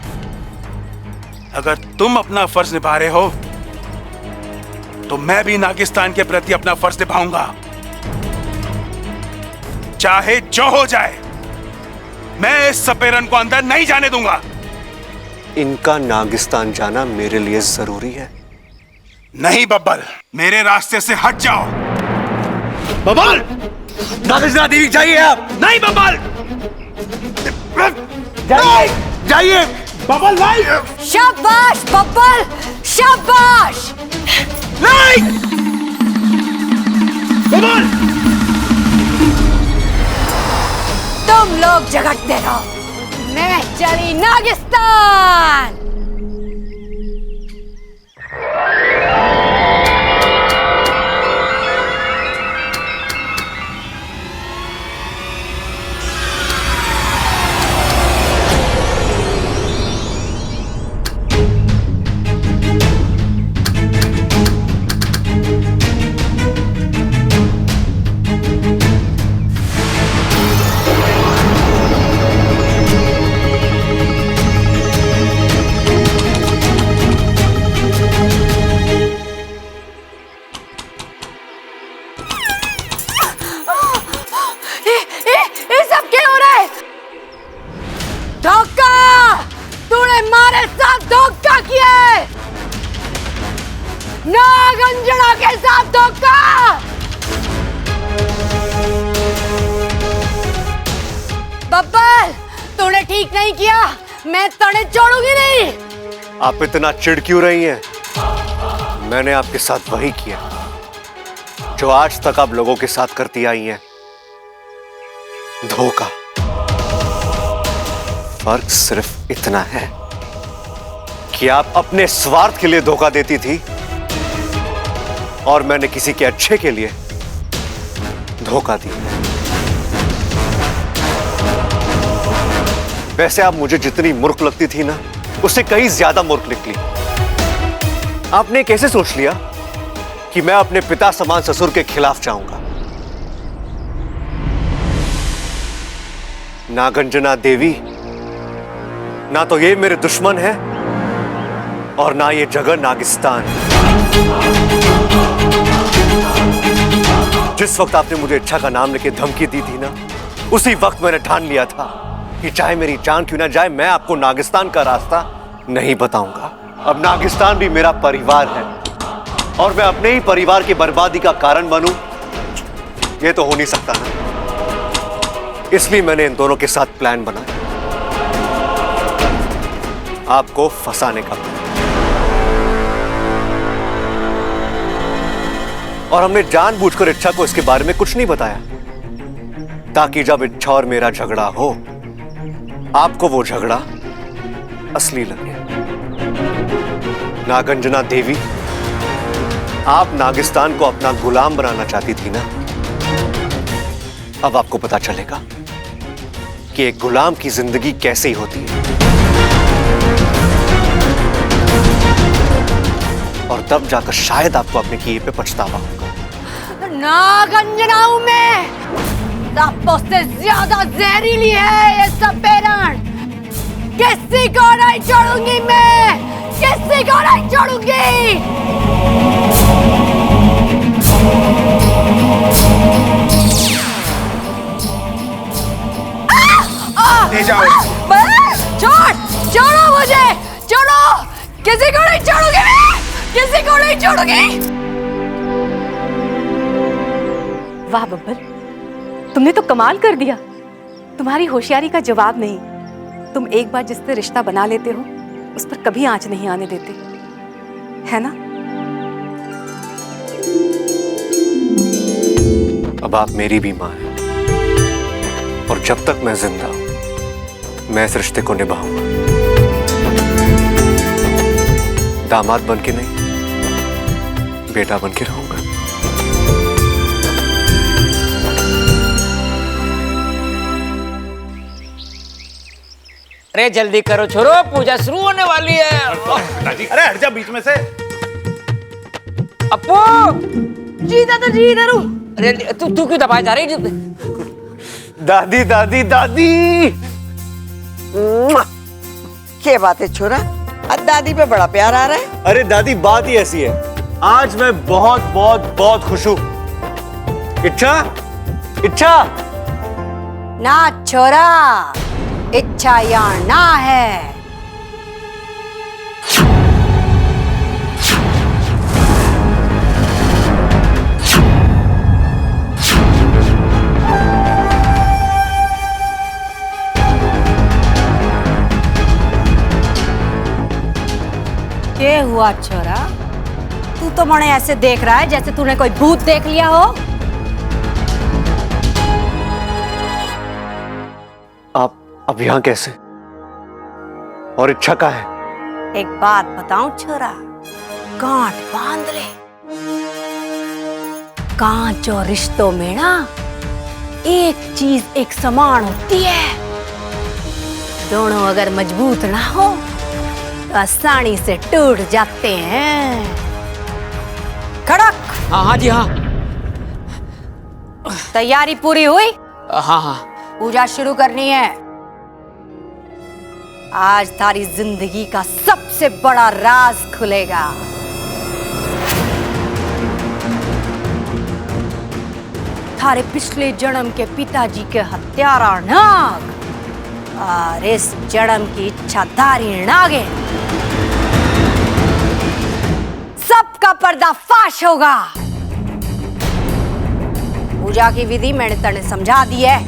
अगर तुम अपना फर्ज निभा रहे हो तो मैं भी नागिस्तान के प्रति अपना फर्ज निभाऊंगा, चाहे जो हो जाए। मैं इस सपेरन को अंदर नहीं जाने दूंगा। इनका नागिस्तान जाना मेरे लिए जरूरी है। नहीं बब्बल, मेरे रास्ते से हट जाओ। बब्बल, नागिस्तान देवी जाइए आप। नहीं बब्बल, जाइए बब्बल, नहीं। शाबाश बब्बल, शाबाश। नहीं बब्बल, तुम लोग झगड़ते रहो, मैं चली नागिस्तान। धोखा! तूने हमारे साथ धोखा किया है, नागंजना के साथ धोखा। बब्बर, तूने ठीक नहीं किया, मैं तने छोड़ूंगी नहीं। आप इतना चिढ़ क्यों रही हैं? मैंने आपके साथ वही किया जो आज तक आप लोगों के साथ करती आई हैं, धोखा। फर्क सिर्फ इतना है कि आप अपने स्वार्थ के लिए धोखा देती थी और मैंने किसी के अच्छे के लिए धोखा दिया। वैसे आप मुझे जितनी मूर्ख लगती थी ना, उससे कहीं ज्यादा मूर्ख निकली। आपने कैसे सोच लिया कि मैं अपने पिता समान ससुर के खिलाफ जाऊंगा? नागंजना देवी, ना तो ये मेरे दुश्मन है और ना ये जगह नागिस्तान। जिस वक्त आपने मुझे इच्छा का नाम लेके धमकी दी थी ना, उसी वक्त मैंने ठान लिया था कि चाहे मेरी जान क्यों ना जाए, मैं आपको नागिस्तान का रास्ता नहीं बताऊंगा। अब नागिस्तान भी मेरा परिवार है और मैं अपने ही परिवार की बर्बादी का कारण बनूं, ये तो हो नहीं सकता ना। इसलिए मैंने इन दोनों के साथ प्लान बनाया, आपको फंसाने का। और हमने जानबूझकर इच्छा को इसके बारे में कुछ नहीं बताया, ताकि जब इच्छा और मेरा झगड़ा हो, आपको वो झगड़ा असली लगे। नागंजना देवी, आप नागिस्तान को अपना गुलाम बनाना चाहती थी ना, अब आपको पता चलेगा कि एक गुलाम की जिंदगी कैसी होती है। और तब जाकर शायद आपको अपने किए पे पछतावा होगा। नागंजना हूं मैं, सांपों से ज्यादा जहरीली है ये सपेरण। किसी को नहीं छोड़ूंगी मैं, किसी को नहीं छोड़ूंगी। ले जाओ। छोड़, छोड़ो मुझे, छोड़ो। किसी को नहीं छोड़ूंगी मैं, किसी को नहीं छोड़ूंगी। वाह बब्बर, तुमने तो कमाल कर दिया। तुम्हारी होशियारी का जवाब नहीं। तुम एक बार जिससे रिश्ता बना लेते हो, उस पर कभी आंच नहीं आने देते, है ना? अब आप मेरी भी मां हैं और जब तक मैं जिंदा हूं, मैं इस रिश्ते को निभाऊंगा। दामाद बन के नहीं, बेटा बन के रहूंगा। अरे जल्दी करो छोरो, पूजा शुरू होने वाली है। अरे हट जा बीच में से। अपू जी दादा जी, इधर हूं। अरे तू क्यों दबाए जा रही? दादी दादी दादी। क्या बात है छोरा, आज दादी पे बड़ा प्यार आ रहा है। अरे दादी, बात ही ऐसी है, आज मैं बहुत बहुत बहुत खुश हूं। इच्छा, इच्छा। ना छोरा, इच्छा यहाँ ना है। क्या हुआ छोरा? तू तो मने ऐसे देख रहा है जैसे तूने कोई भूत देख लिया हो। अब यहां कैसे? और इच्छा का है? एक बात बताऊं छोरा, गांठ बांध ले। कांच और रिश्तों में ना एक चीज एक समान होती है, दोनों अगर मजबूत ना हो तो आसानी से टूट जाते हैं। खड़क। हाँ हाँ जी हाँ। तैयारी पूरी हुई? हाँ हाँ। पूजा शुरू करनी है। आज तारी जिंदगी का सबसे बड़ा राज खुलेगा। थारे पिछले जन्म के पिताजी के हत्यारा नाग और इस जन्म की इच्छाधारी नागिन, सबका पर्दाफाश होगा। पूजा की विधि मैंने तने समझा दी है,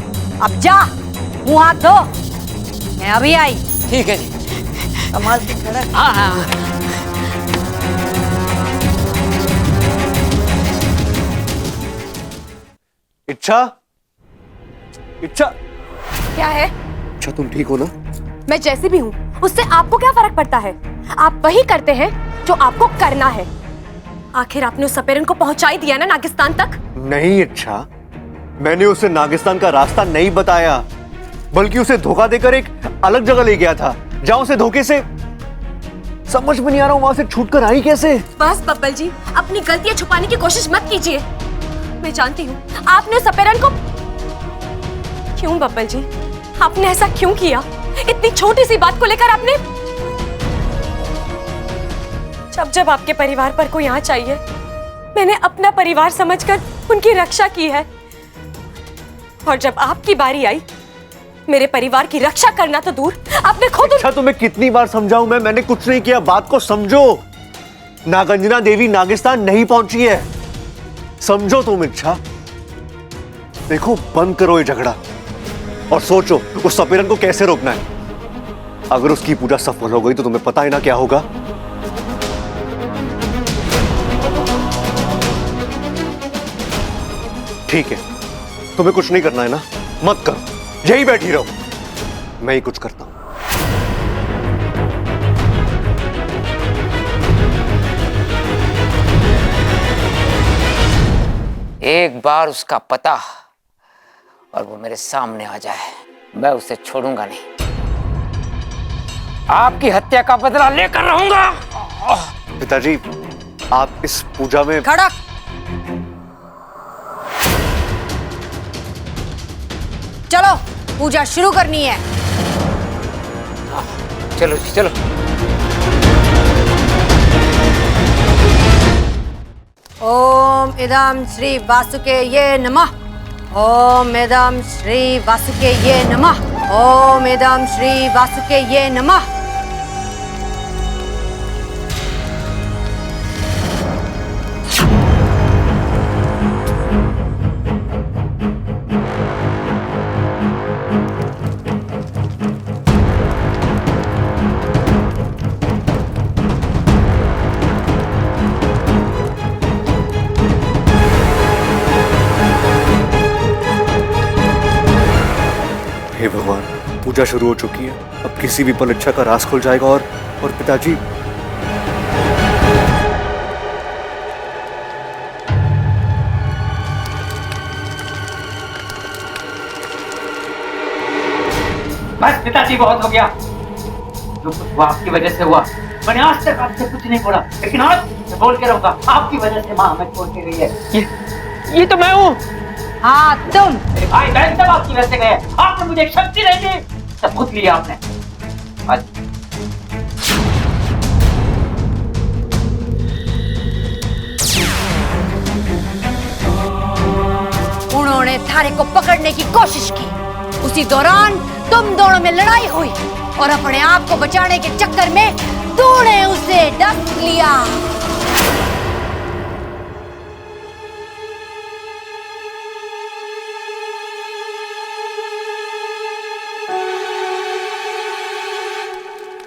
अब जा मुंह हाथ धो, मैं अभी आई। ठीक है जी। कमाल से खड़ा। हाँ हाँ। इच्छा, इच्छा, क्या है? इच्छा तुम ठीक हो ना? मैं जैसी भी हूँ उससे आपको क्या फर्क पड़ता है? आप वही करते हैं जो आपको करना है। आखिर आपने उस सपेरन को पहुंचा ही दिया ना नागिस्तान तक। नहीं इच्छा, मैंने उसे नागिस्तान का रास्ता नहीं बताया, बल्कि उसे धोखा देकर एक अलग जगह ले गया था, जहां उसे धोखे से समझ में नहीं आ रहा हूं वहां से छूटकर आई कैसे। बस बब्बल जी, अपनी गलतियां छुपाने की कोशिश मत कीजिए। मैं जानती हूँ आपने उस सपेरन को। क्यों बब्बल जी, आपने ऐसा क्यों किया? इतनी छोटी सी बात को लेकर आपने। जब जब आपके परिवार पर कोई आंच आई है, मैंने अपना परिवार समझकर उनकी रक्षा की है, और जब आपकी बारी आई मेरे परिवार की रक्षा करना तो दूर, आपने खुद। अच्छा तुम्हें कितनी बार समझाऊं मैंने कुछ नहीं किया, बात को समझो। नागंजना देवी नागिस्तान नहीं पहुंची है, समझो तुम इच्छा। देखो बंद करो ये झगड़ा और सोचो उस सपेरन को कैसे रोकना है। अगर उसकी पूजा सफल हो गई तो तुम्हें पता है ना क्या होगा। ठीक है, तुम्हें कुछ नहीं करना है ना, मत करो, यही बैठी रहो, मैं ही कुछ करता हूं। एक बार उसका पता और वो मेरे सामने आ जाए, मैं उसे छोड़ूंगा नहीं। आपकी हत्या का बदला लेकर रहूंगा। पिताजी, आप इस पूजा में। खड़क। चलो पूजा शुरू करनी है। चलो जी चलो। ओम इदं श्री वासुकेये नमः। ओम इदं श्री वासुकेये नमः। ओम इदं श्री वासुकेये नमः। हे भगवान, पूजा शुरू हो चुकी है, अब किसी भी पल इच्छा का राज खुल जाएगा। और पिताजी, बस पिताजी बहुत हो गया। जो कुछ हुआ आपकी वजह से हुआ। मैंने आज तक आपसे कुछ नहीं बोला, लेकिन आज मैं बोल के रहूंगा। आपकी वजह से माँ हमें छोड़ के गई है। ये तो मैं हूँ। हाँ तुम। मेरे भाई बहन सब आपकी वजह से गए। आपने मुझे एक शक्ति नहीं दी, सब खुद लिया आपने। आज उन्होंने थारे को पकड़ने की कोशिश की, उसी दौरान तुम दोनों में लड़ाई हुई और अपने आप को बचाने के चक्कर में तूने उसे डस लिया।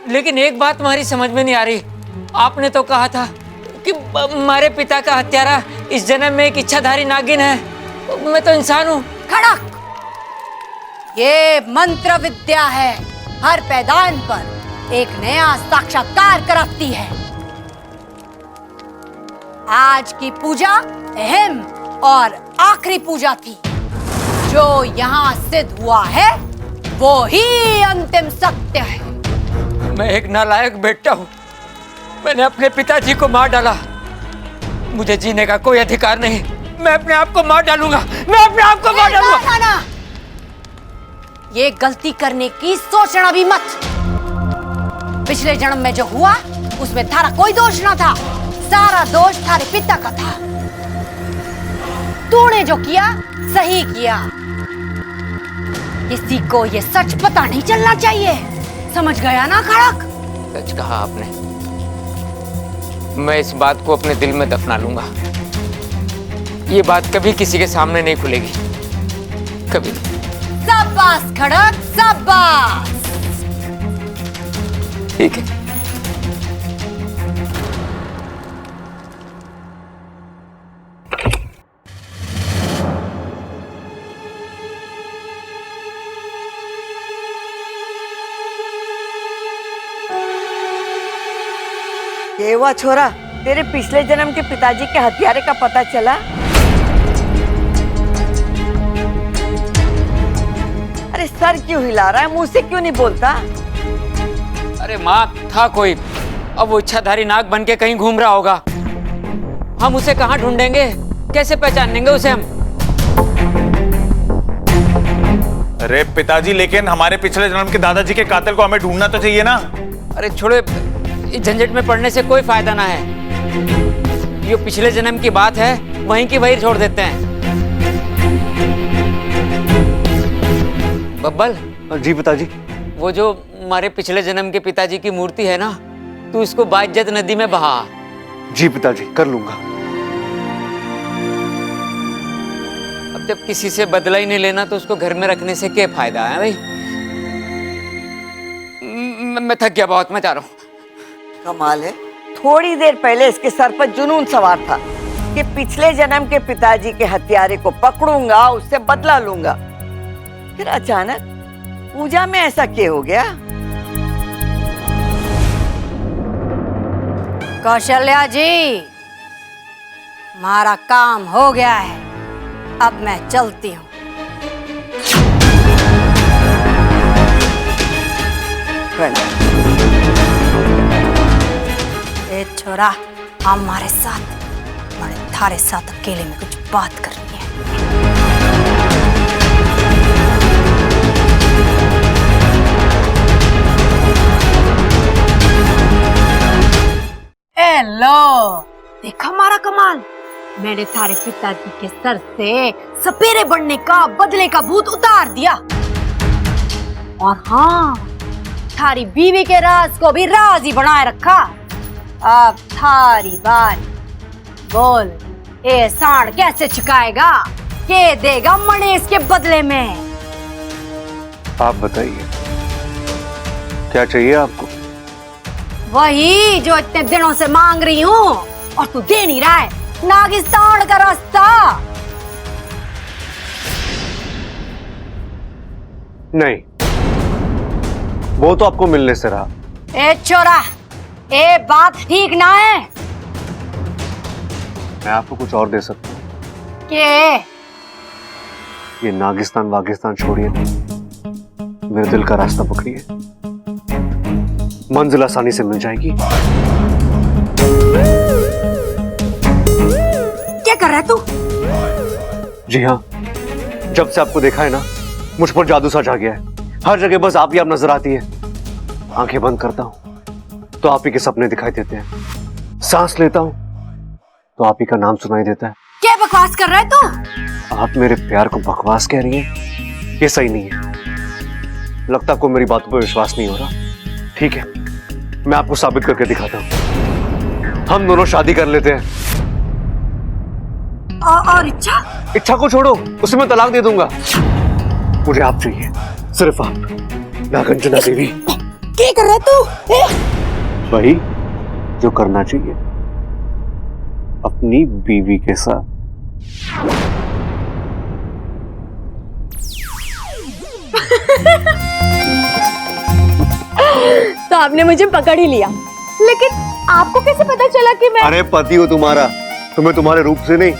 लेकिन एक बात हमारी समझ में नहीं आ रही। आपने तो कहा था कि हमारे पिता का हत्यारा इस जन्म में एक इच्छाधारी नागिन है। मैं तो इंसान हूँ। खड़क। ये मंत्र विद्या है, हर पैदान पर एक नया साक्षात्कार कराती है। आज की पूजा अहम और आखिरी पूजा थी। जो यहाँ सिद्ध हुआ है वो ही अंतिम सत्य है। मैं एक नालायक बेटा हूँ। मैंने अपने पिताजी को मार डाला। मुझे जीने का कोई अधिकार नहीं। मैं अपने आप को मार डालूंगा। मैं अपने आप को मार डालूंगा। ना, ना, ना। ये गलती करने की सोचना भी मत। पिछले जन्म में जो हुआ उसमें थारा कोई दोष ना था। सारा दोष थारे पिता का था। तूने जो किया सही किया। किसी को ये सच पता नहीं चलना चाहिए। समझ गया ना खड़क? सच कहा आपने। मैं इस बात को अपने दिल में दफना लूंगा। ये बात कभी किसी के सामने नहीं खुलेगी। कभी। शाबाश खड़क, शाबाश। ठीक है। ये हुआ छोरा, तेरे पिछले जन्म के पिताजी के हत्यारे का पता चला? अरे सर क्यों हिला रहा है? मुंह से क्यों नहीं बोलता? अरे माँ, था कोई। अब वो इच्छाधारी नाग बन के कहीं घूम रहा होगा। हम उसे कहाँ ढूंढेंगे? कैसे पहचानेंगे उसे हम? अरे पिताजी, लेकिन हमारे पिछले जन्म के दादाजी के कातिल को हमें ढूंढना तो चाहिए ना। अरे छोड़ो, इस झंझट में पड़ने से कोई फायदा ना है। ये पिछले जन्म की बात है, वहीं की वहीं छोड़ देते हैं। बब्बल। जी पिताजी। वो जो हमारे पिछले जन्म के पिताजी की मूर्ति है ना, तू इसको बाइज्जत नदी में बहा। जी पिताजी, कर लूंगा। अब जब किसी से बदला ही नहीं लेना तो उसको घर में रखने से क्या फायदा है भाई? मैं थक गया बहुत, मैं जा रहा हूँ। कमाल है, थोड़ी देर पहले इसके सर पर जुनून सवार था कि पिछले जन्म के पिताजी के हत्यारे को पकड़ूंगा, उससे बदला लूंगा। फिर अचानक पूजा में ऐसा क्या हो गया? कौशल्या जी, हमारा काम हो गया है। अब मैं चलती हूँ। ए छोरा, हमारे साथ, हमारे थारे साथ अकेले में कुछ बात करनी है। हेलो, देखा हमारा कमाल। मैंने थारे पिताजी के सर से सपेरे बनने का, बदले का भूत उतार दिया। और हाँ, थारी बीवी के राज को भी राज ही बनाए रखा। अब थारी बारी। बोल, ये सांड कैसे चुकाएगा? के देगा मणि इसके बदले में? आप बताइए, क्या चाहिए आपको? वही जो इतने दिनों से मांग रही हूँ और तू दे नहीं रहा है। नागिस्तान का रास्ता। नहीं, वो तो आपको मिलने से रहा। ए छोरा, ये बात ठीक ना है। मैं आपको कुछ और दे सकता हूँ। के? ये नागिस्तान वागिस्तान छोड़िए, मेरे दिल का रास्ता पकड़िए, मंजिल आसानी से मिल जाएगी। क्या कर रहा है तू? जी हाँ, जब से आपको देखा है ना, मुझ पर जादू सा जा गया है। हर जगह बस आप ही आप नजर आती है। आंखें बंद करता हूँ तो आप ही के सपने दिखाई देते हैं। सांस लेता हूँ तो आप ही का नाम सुनाई देता है। क्या बकवास कर रहा है तू? आप मेरे प्यार को बकवास कह रही हैं? ये सही नहीं है। लगता आपको मेरी बातों पर विश्वास नहीं हो रहा। ठीक है, मैं आपको साबित करके दिखाता हूँ। हम दोनों शादी कर लेते हैं। और इच्छा? इच्छा को छोड़ो, उसे मैं तलाक दे दूंगा। मुझे आप चाहिए, सिर्फ आप, नागंजना देवी। क्या कर रहा है तू? वही जो करना चाहिए अपनी बीवी के साथ। तो आपने मुझे पकड़ ही लिया, लेकिन आपको कैसे पता चला कि मैं? अरे पति हो तुम्हारा, तुम्हें तुम्हारे रूप से नहीं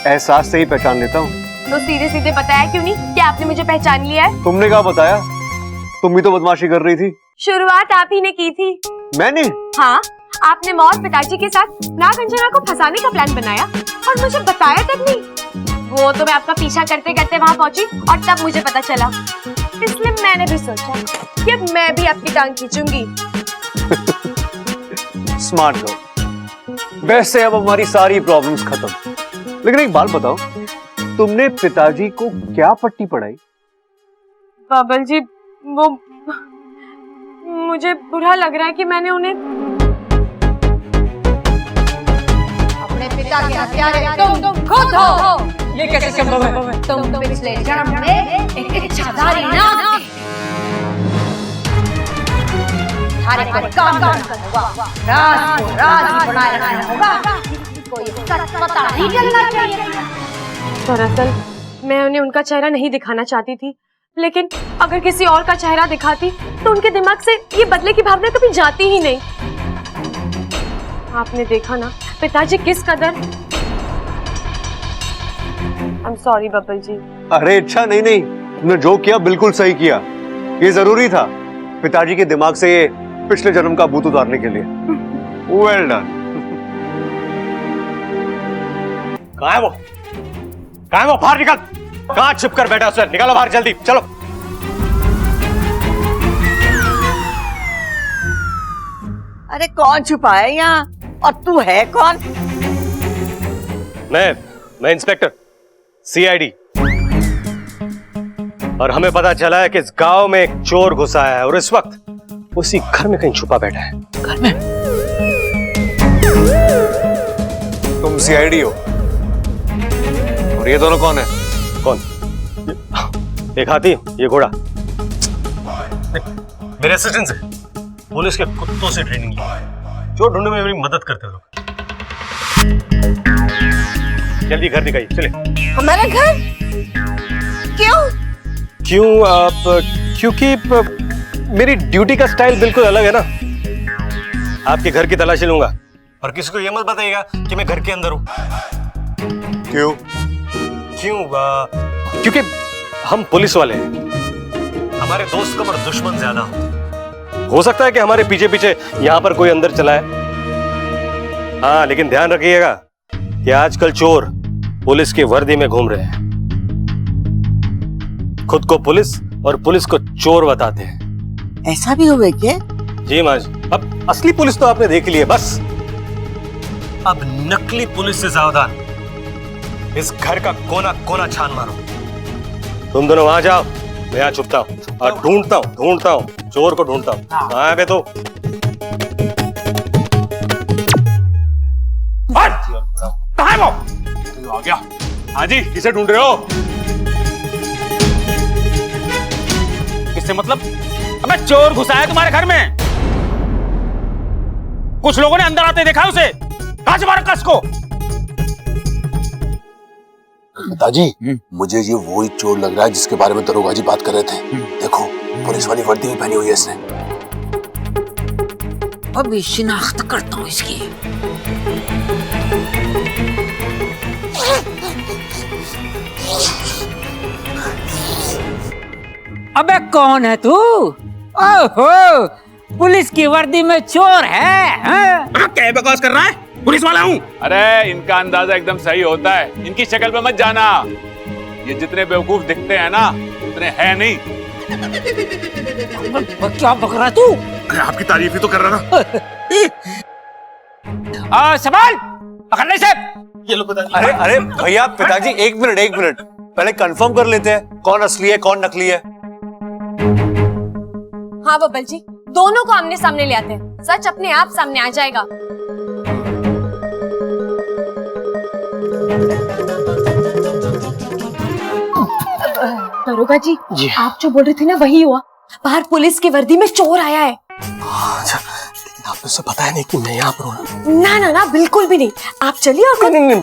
एहसास से ही पहचान लेता हूँ। तो सीधे सीधे बताया क्यों नहीं कि आपने मुझे पहचान लिया है? तुमने क्या बताया? तुम भी तो बदमाशी कर रही थी। शुरुआत आप ही ने की थी। मैंने? हाँ, आपने मौत पिताजी के साथ नागार्जुन को फंसाने का प्लान बनाया और मुझे बताया तक नहीं। वो तो मैं आपका पीछा करते करते वहाँ पहुँची और तब मुझे पता चला। इसलिए मैंने भी सोचा कि अब मैं भी आपकी टांग खींचूंगी। Smart girl. वैसे अब हमारी सारी प्रॉब्लम्स खत्म। लेकिन एक बात बताओ, तुमने पिताजी को क्या पट्टी पढ़ाई? बाबल जी, वो मुझे बुरा लग रहा है कि मैंने उन्हें अपने पिता के हत्यारे तुम खुद हो। ये कैसे संभव है? तुम पिछले जन्म में एक इच्छाधारी नाग थे। हर एक को काम करना होगा, राज को राज ही बनाए रखना होगा। किसी को ये सच पता नहीं चलना चाहिए। दरअसल मैं उन्हें उनका चेहरा नहीं दिखाना चाहती थी, लेकिन अगर किसी और का चेहरा दिखाती तो उनके दिमाग से ये बदले की भावना कभी जाती ही नहीं। आपने देखा ना पिताजी किस कदर। I'm sorry बब्बल जी। अरे अच्छा नहीं, तुमने जो किया बिल्कुल सही किया। ये जरूरी था पिताजी के दिमाग से ये पिछले जन्म का भूत उतारने के लिए। Well done. कहाँ है वो? कहाँ है वो? बाहर निकल। कहाँ छिप कर बैठा उसे? निकालो बाहर जल्दी, चलो। अरे कौन छुपा है यहाँ? और तू है कौन? मैं इंस्पेक्टर सीआईडी। और हमें पता चला है कि इस गांव में एक चोर घुसा है और इस वक्त उसी घर में कहीं छुपा बैठा है। घर में? तुम सीआईडी हो और ये दोनों कौन है? कौन? एक हाथी, ये घोड़ा। मेरे असिस्टेंट है, पुलिस के कुत्तों से ट्रेनिंग ली है, चोर ढूंढने में मेरी मदद करते लोग। जल्दी घर दिखाइए, चले। हमारा घर? क्यों? क्योंकि मेरी ड्यूटी का स्टाइल बिल्कुल अलग है ना। आपके घर की तलाशी लूंगा और किसी को ये मत बताइएगा कि मैं घर के अंदर हूं। क्यों? क्योंकि हम पुलिस वाले हैं, हमारे दोस्त कम और दुश्मन ज्यादा हो सकता है कि हमारे पीछे पीछे यहां पर कोई अंदर चला है। हाँ, लेकिन ध्यान रखिएगा कि आजकल चोर पुलिस की वर्दी में घूम रहे हैं, खुद को पुलिस और पुलिस को चोर बताते हैं। ऐसा भी हुए क्या? जी माँ जी। अब असली पुलिस तो आपने देख ली है, बस अब नकली पुलिस से सावधान। इस घर का कोना कोना छान मारो। तुम दोनों वहां जाओ, मैं यहाँ छुपता हूँ और ढूंढता हूँ चोर को ढूंढता हूँ। कहाँ है बे तू? कहाँ है वो? आ गया। हाँ जी, किसे ढूंढ रहे हो? किससे मतलब? अबे चोर घुसा है तुम्हारे घर में। कुछ लोगों ने अंदर आते देखा उसे। कहाँ से मारा कस को? पिताजी, मुझे ये वही चोर लग रहा है जिसके बारे में दरोगा जी बात कर रहे थे। देखो, पुलिस वाली वर्दी भी पहनी हुई है इसने। अभी शिनाख्त करता हूँ इसकी। अबे कौन है तू? ओहो, पुलिस की वर्दी में चोर है? क्या बकवास कर रहा है? पुलिस वाला हूँ। अरे इनका अंदाजा एकदम सही होता है, इनकी शक्ल पे मत जाना। ये जितने बेवकूफ दिखते हैं ना, उतने हैं नहीं। क्या बक रहा तू? आपकी तारीफ ही तो कर रहा ना। सवाल पकड़ने से। ये लो पिताजी। अरे भैया, पिताजी एक मिनट पहले कंफर्म कर लेते हैं कौन असली है कौन नकली है। हाँ बब्बल जी, दोनों को आमने सामने ले आते हैं, सच अपने आप सामने आ जाएगा। दरोगा जी, आप जो बोल रहे थे ना वही हुआ। बाहर पुलिस की वर्दी में चोर आया है। अच्छा, लेकिन आपको उसे पता है नहीं कि मैं यहाँ पर हूँ? ना बिल्कुल भी नहीं। आप चलिए और नहीं,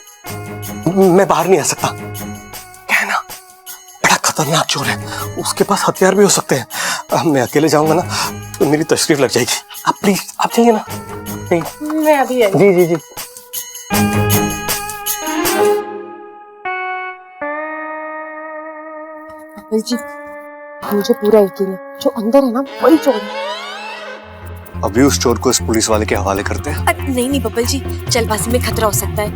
मैं बाहर नहीं आ सकता। क्या है ना, बड़ा खतरनाक चोर है, उसके पास हथियार भी हो सकते हैं। अब मैं अकेले जाऊंगा ना तो मेरी तशरीफ लग जाएगी। आप प्लीज आप जाइए ना। मैं अभी आई। जी जी जी। जी मुझे पूरा यकीन है जो अंदर है ना वही चोर है। अभी उस चोर को इस पुलिस वाले के हवाले करते हैं। नहीं बब्बल जी, जल्दबाजी में खतरा हो सकता है,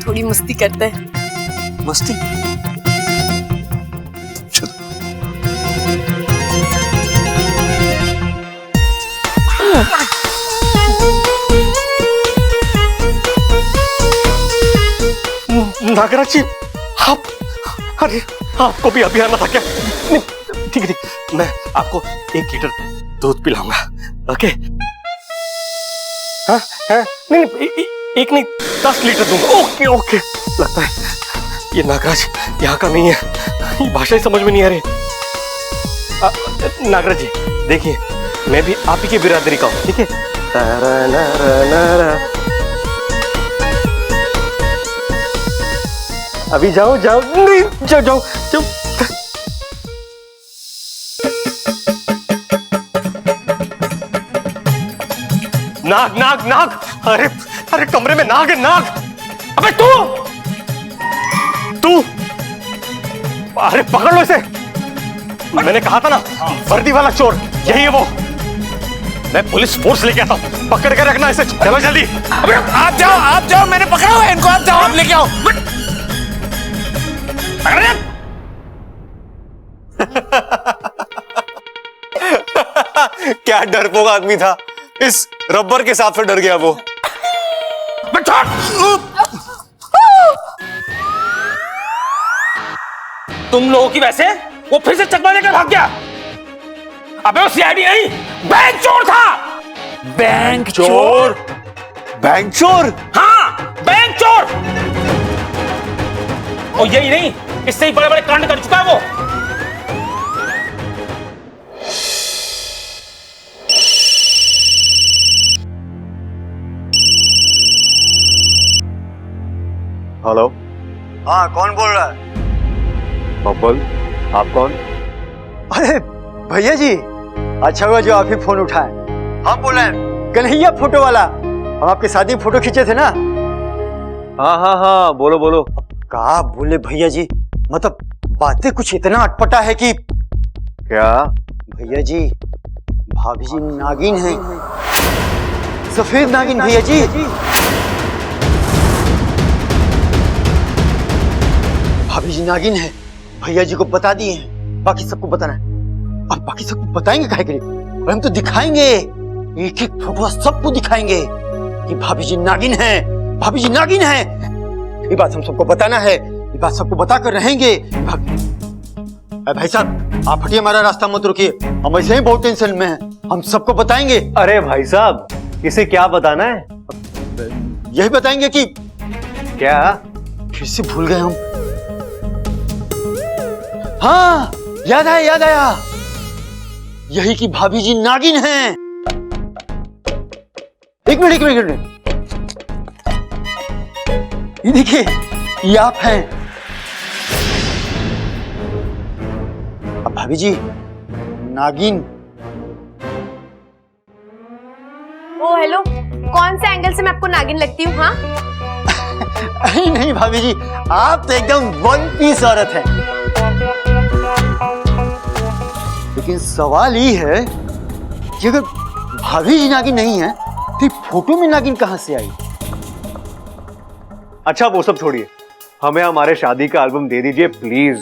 थोड़ी मस्ती करते हैं। मस्ती? नागराज जी, आप, अरे आपको भी अभी आना था क्या? नहीं, ठीक है ठीक, मैं आपको 1 लीटर दूध पिलाऊंगा। ओके? हाँ हाँ, नहीं एक नहीं 10 लीटर दूंगा। Okay okay. लगता है ये नागराज यहाँ का नहीं है, ये भाषा ही समझ में नहीं आ रही। नागराज जी देखिए, मैं भी आप ही की बिरादरी का हूँ, ठीक है? अभी जाओ जाओ, नहीं जाओ जाओ जाओ। नाग नाग नाग, अरे अरे कमरे में नाग है, नाग। अबे तू अरे पकड़ लो इसे। मैंने कहा था ना वर्दी वाला चोर यही है वो। मैं पुलिस फोर्स लेके आता हूँ, पकड़ के रखना इसे। चलो जल्दी। अबे आप जाओ, मैंने पकड़ा हुआ है इनको, आप जाओ, आप लेके आओ। क्या डरपोक आदमी था, इस रबर के सांप से डर गया वो। तुम लोगों की वैसे वो फिर से चकमा लेकर भाग गया। अबे वो सीआईडी नहीं, बैंक चोर था। बैंक चोर? बैंक चोर? हाँ, बैंक चोर। और यही नहीं, इससे ही बड़े बड़े कांड कर चुका है वो। हेलो। हाँ, कौन बोल रहा है? बब्बल, आप कौन? अरे भैया जी, अच्छा हुआ जो आप ही फोन उठाए। हम बोल रहे हैं कन्हैया फोटो वाला, हम आपकी शादी में फोटो खींचे थे ना। हाँ हाँ हाँ, बोलो बोलो। कहा बोले भैया जी, मतलब बातें कुछ इतना अटपटा है कि। क्या? भैया जी, भाभी जी नागिन है, सफेद नागिन भैया जी। भाभी जी नागिन है, भैया जी को बता दिए हैं, बाकी सबको बताना है। अब बाकी सबको बताएंगे काहे के लिए? और हम तो दिखाएंगे, एक एक फोटो सबको दिखाएंगे कि भाभी जी नागिन है, भाभी जी नागिन है। ये बात हम सबको बताना है, ये बात सबको बताकर रहेंगे। भाई साहब, आप हटिए, हमारा रास्ता मत रुकिए, हम ऐसे ही बहुत टेंशन में हैं, हम सबको बताएंगे। अरे भाई साहब, इसे क्या बताना है? यही बताएंगे कि। क्या? फिर से भूल गए हम। हाँ, याद आया, यही कि भाभी जी नागिन हैं। एक मिनट, ये देखिए, ये आप हैं। अब भाभी जी नागिन। ओ हेलो, कौन से एंगल से मैं आपको नागिन लगती हूँ? हाँ नहीं भाभी जी, आप तो एकदम वन पीस औरत हैं। लेकिन सवाल ये है कि अगर भाभी जी नागिन नहीं है तो फोटो में नागिन कहां से आई? अच्छा वो सब छोड़िए, हमें हमारे शादी का एल्बम दे दीजिए प्लीज।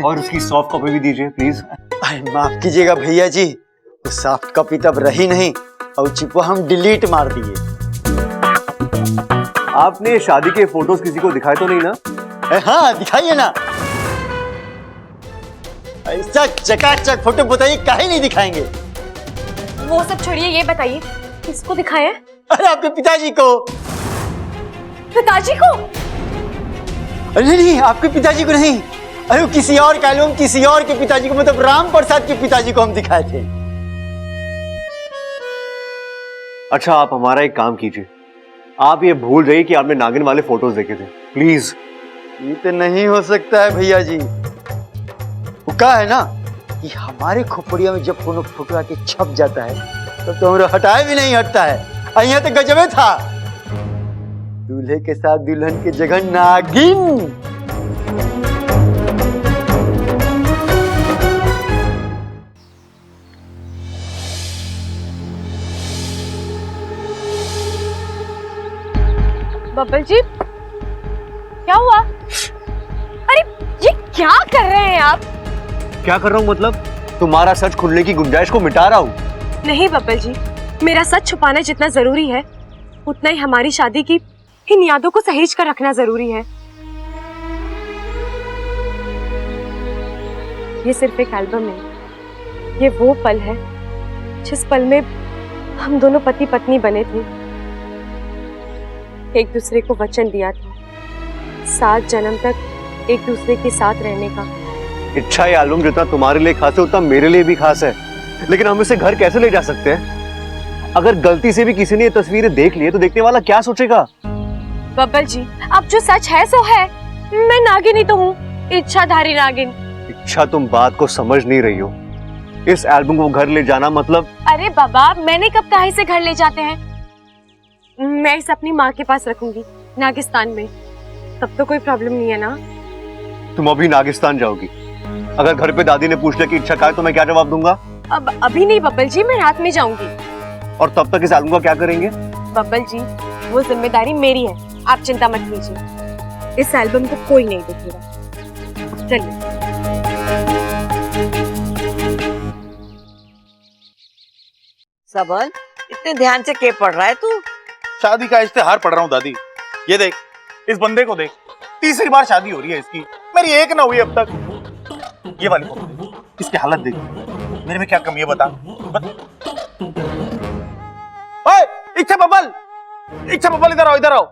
और उसकी सॉफ्ट कॉपी भी दीजिए प्लीज। माफ कीजिएगा भैया जी, वो सॉफ्ट कॉपी तब रही नहीं और चिपको हम डिलीट मार दिए। आपने शादी के फोटोज किसी को दिखाए तो नहीं ना? हाँ दिखाइए ना, ऐसा चकाचक फोटो बताइए, काहे नहीं दिखाएंगे? वो सब छोड़िए, ये बताइए किसको दिखाया? अरे आपके पिताजी को। पिताजी को? अरे नहीं, आपके पिताजी को नहीं, अरे किसी और का एल्बम, किसी और के पिताजी को, मतलब राम प्रसाद के पिताजी को हम दिखाए थे। अच्छा आप हमारा एक काम कीजिए, आप ये भूल जाइए कि आपने नागिन वाले फोटोज देखे थे प्लीज। ये तो नहीं हो सकता है भैया जी। वो कहा है ना कि हमारे खोपड़िया में जब कोनो फोटो आके छप जाता है तो हमारा हटाए भी नहीं हटता है। और यहाँ तो गजबे था, दूल्हे के साथ दुल्हन की जगह नागिन। बब्बल जी, क्या हुआ? अरे ये क्या कर रहे हैं आप? क्या कर रहा हूँ मतलब? तुम्हारा सच खुलने की गुंजाइश को मिटा रहा हूँ। नहीं बब्बल जी, मेरा सच छुपाना जितना जरूरी है उतना ही हमारी शादी की इन यादों को सहेज कर रखना जरूरी है। ये सिर्फ एक एल्बम नहीं, ये वो पल है जिस पल में हम दोनों पति पत्नी बने थे, एक दूसरे को वचन दिया था 7 जन्म तक एक दूसरे के साथ रहने का। इच्छा ये एल्बम जितना तुम्हारे लिए खास है उतना मेरे लिए भी खास है, लेकिन हम इसे घर कैसे ले जा सकते हैं? अगर गलती से भी किसी ने ये तस्वीरें देख ली तो देखने वाला क्या सोचेगा? बब्बल जी, अब जो सच है सो है, मैं नागिन ही तो हूँ, इच्छाधारी नागिन। इच्छा, तुम बात को समझ नहीं रही हो। इस एल्बम को घर ले जाना मतलब? अरे बाबा, मैंने कब कहा इसे घर ले जाते हैं? मैं इसे अपनी माँ के पास रखूंगी नागिस्तान में, तब तो कोई प्रॉब्लम नहीं है ना। तुम अभी नागिस्तान जाओगी? अगर घर पे दादी ने पूछ लिया कि इच्छा कहाँ है तो मैं क्या जवाब दूंगा? अब अभी नहीं बब्बल जी, मैं रात में जाऊंगी। और तब तक इस एल्बम का क्या करेंगे? बब्बल जी, वो जिम्मेदारी मेरी है, आप चिंता मत कीजिए। इस एल्बम को कोई नहीं देखेगा। चलिए। सबल, इतने ध्यान से क्या पढ़ रहा है तू? शादी का इश्तेहार पढ़ रहा हूँ दादी। ये देख, इस बंदे को देख, तीसरी बार शादी हो रही है इसकी, मेरी एक ना हुई अब तक। ये वाली फोटो देख, इसकी हालत देख, मेरे में क्या कमी है बता। ओए, इच्छा बबल, इधर आओ, इधर आओ,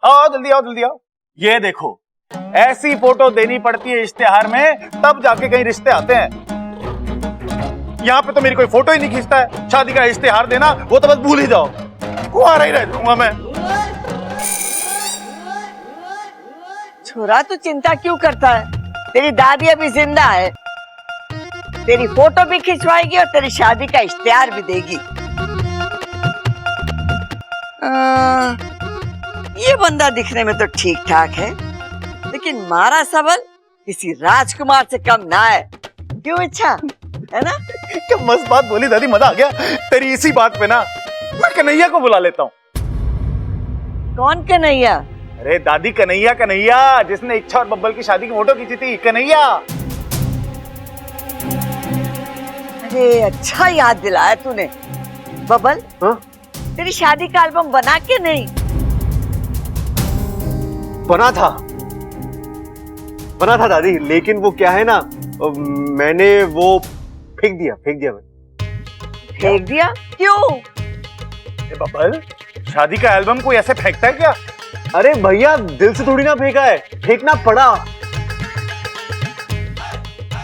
आओ जल्दी आओ, जल्दी आओ। ये देखो, ऐसी फोटो देनी पड़ती है इश्तेहार में, तब जाके कहीं रिश्ते आते हैं। यहाँ पे तो मेरी कोई फोटो ही नहीं खींचता है। शादी का इश्तेहार देना वो तो बस भूल ही जाओ, कुंवारा ही रह जाऊंगा मैं। छोरा, तू चिंता क्यों करता है? तेरी दादी अभी जिंदा है, तेरी फोटो भी खिंचवाएगी और तेरी शादी का इश्तेहार भी देगी। ये बंदा दिखने में तो ठीक ठाक है, लेकिन मारा सबल किसी राजकुमार से कम ना है। क्यों इच्छा, है ना? क्या मस्त बात बोली दादी, मजा आ गया तेरी इसी बात पे ना। मैं कन्हैया को बुला लेता हूँ। कौन कन्हैया? अरे दादी, कन्हैया, कन्हैया जिसने इच्छा और बब्बल की शादी की फोटो खींची थी, कन्हैया। अरे अच्छा याद दिलाया तूने। बब्बल, तेरी शादी का एल्बम बना के नहीं? बना था दादी, लेकिन वो क्या है ना, मैंने वो फेंक दिया फेंक दिया? क्यों? बब्बल, शादी का एल्बम कोई ऐसे फेंकता है क्या? अरे भैया, दिल से थोड़ी ना फेंका है, फेंकना पड़ा।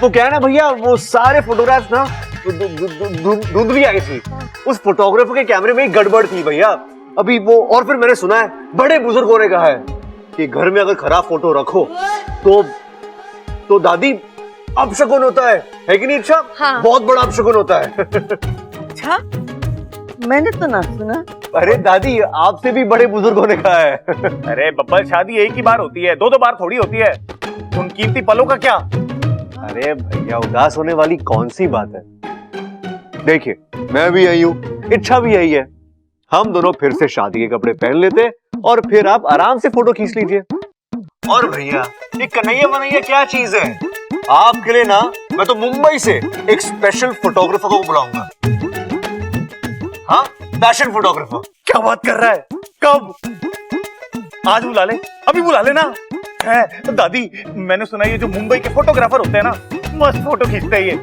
वो क्या है ना भैया, वो सारे फोटोग्राफ्स ना धुंधली आई थी। उस फोटोग्राफर के कैमरे में ही गड़बड़ थी भैया अभी वो। और फिर मैंने सुना है, बड़े बुजुर्गों ने कहा है कि घर में अगर खराब फोटो रखो तो दादी अपशकुन होता है कि नहीं इच्छा? हाँ। बहुत बड़ा अपशकुन होता है। अच्छा, मैंने तो ना सुना। अरे दादी, आपसे भी बड़े बुजुर्गों ने कहा है। अरे बब्बल, शादी एक ही बार होती है, दो बार थोड़ी होती है। उन कीमती पलों का क्या? अरे भैया, उदास होने वाली कौन सी बात है? देखिए, मैं भी यही हूँ, इच्छा भी यही है। हम दोनों फिर से शादी के कपड़े पहन लेते और फिर आप आराम से फोटो खींच लीजिए। और भैया, ये कन्हैया बनैया क्या चीज है? आपके लिए ना मैं तो मुंबई से एक स्पेशल फोटोग्राफर को बुलाऊंगा। हाँ, फैशन फोटोग्राफर। क्या बात कर रहा है? कब? आज बुला ले, अभी बुला लेना। है दादी, मैंने सुना ये जो मुंबई के फोटोग्राफर होते हैं ना, मस्त फोटो खींचते हैं ये।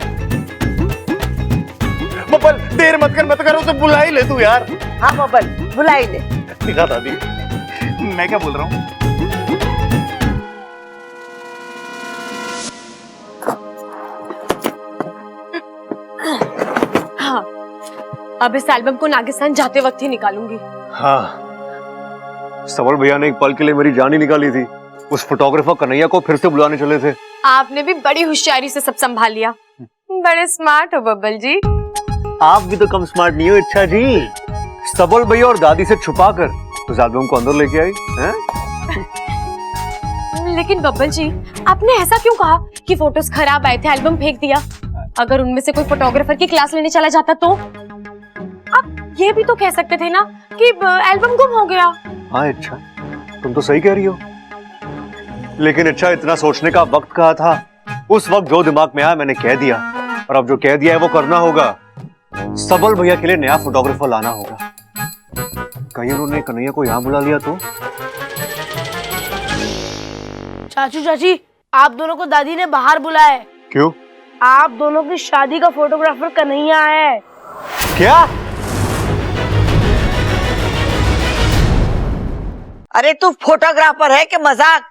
बब्बल, देर मत कर, उसे बुला ही ले तू यार। हाँ बब्बल, बुला ही ले। दिखा दादी, मैं क्या बोल रहा हूँ। हाँ, अब इस एल्बम को नागिस्तान जाते वक्त ही निकालूंगी। हाँ, सबल भैया ने एक पल के लिए मेरी जान ही निकाली थी। उस फोटोग्राफर कन्हैया को फिर से बुलाने चले थे। आपने भी बड़ी होशियारी से सब संभाल लिया। बड़े स्मार्ट हो बब्बल जी। आप भी तो कम स्मार्ट नहीं हो इच्छा जी। सबल भैया और दादी से छुपा कर उस एल्बम को अंदर लेके आई हैं? लेकिन बब्बल जी, आपने ऐसा क्यों कहा कि फोटोज खराब आए थे, एल्बम फेंक दिया? अगर उनमें से कोई फोटोग्राफर की क्लास लेने चला जाता तो? आप ये भी तो कह सकते थे ना कि एल्बम गुम हो गया। हाँ इच्छा, तुम तो सही कह रही हो, लेकिन इच्छा इतना सोचने का वक्त कहाँ था? उस वक्त जो दिमाग में आया मैंने कह दिया, और अब जो कह दिया है वो करना होगा। सबल भैया के लिए नया फोटोग्राफर लाना होगा। कहीं उन्होंने कन्हैया को यहाँ बुला लिया तो? चाचू चाची, आप दोनों को दादी ने बाहर बुलाया है। क्यों? आप दोनों की शादी का फोटोग्राफर कन्हैया आया है। क्या? अरे तू फोटोग्राफर है कि मजाक?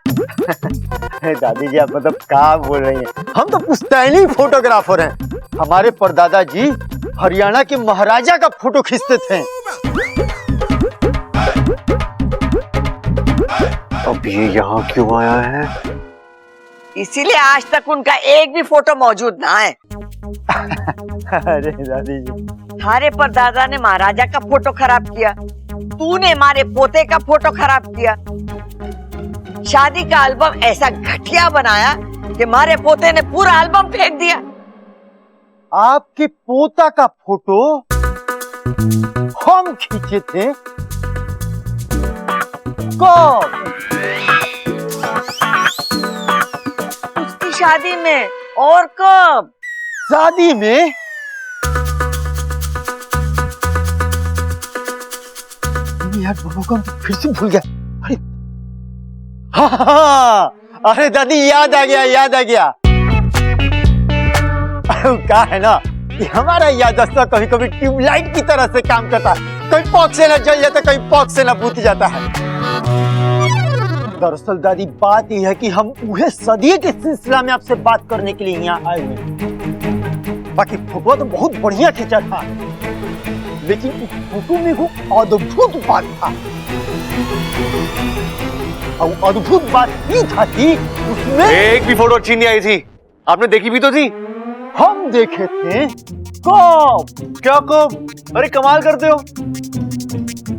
दादी जी आप मतलब क्या बोल रही हैं? हम तो पुश्तैनी फोटोग्राफर हैं। हमारे परदादा जी हरियाणा के महाराजा का फोटो खींचते थे। अब ये यहाँ क्यों आया है? इसीलिए आज तक उनका एक भी फोटो मौजूद ना है। अरे दादी जी, थारे परदादा ने महाराजा का फोटो खराब किया, तूने हमारे पोते का फोटो खराब किया। शादी का एल्बम ऐसा घटिया बनाया कि हमारे पोते ने पूरा एल्बम फेंक दिया। आपके पोता का फोटो हम खींचे थे? कब? उसकी शादी में। और कब? शादी में? यार दोनों फिर से भूल गया। अरे हाँ, अरे दादी याद आ गया, याद आ गया। क्या है ना कि हमारा याददाश्त कभी कभी ट्यूबलाइट की तरह से काम करता है, कहीं पॉक से ना जल जाता, कहीं पॉक से ना बुझ जाता है। दरअसल दादी बात यह है कि हम उहे सदिये के सिलसिला में आपसे बात करने के लिए यहाँ आए हुए। बाकी फोटो तो बहुत बढ़िया खींचा था, लेकिन उस फोटो में वो अद्भुत बात था। और अद्भुत बात ये था कि उसमें एक भी फोटो अच्छी नहीं आई थी। आपने देखी भी तो थी। हम देखे थे। कब? क्या कब? अरे कमाल करते हो।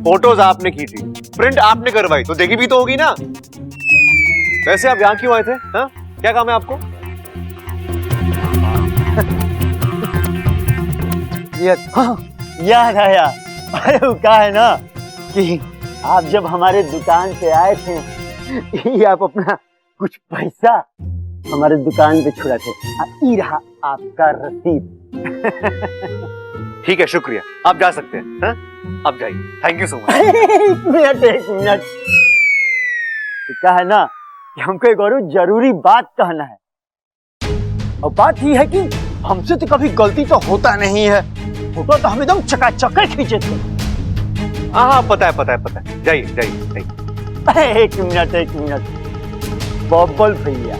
फोटोज आपने की थी, प्रिंट आपने करवाई, तो देखी भी तो होगी ना। वैसे आप यहाँ क्यों आए थे? हाँ? क्या काम है आपको? याद आया। अरे वो क्या है ना कि आप जब हमारे दुकान पे आए थे, आप अपना कुछ पैसा हमारे दुकान पे छुड़ा थे। ये रहा आपका रसीद। ठीक है, शुक्रिया, आप जा सकते हैं। हाँ? आप जाइए। Thank you so much. एक मिनट। क्या है ना कि हमको एक और जरूरी बात कहना है। और बात ये है कि हमसे तो कभी गलती तो होता नहीं है। फोटो तो हम एकदम चकाचक खींचे थे। हाँ, पता है। जाइए। एक मिनट। बबल भैया,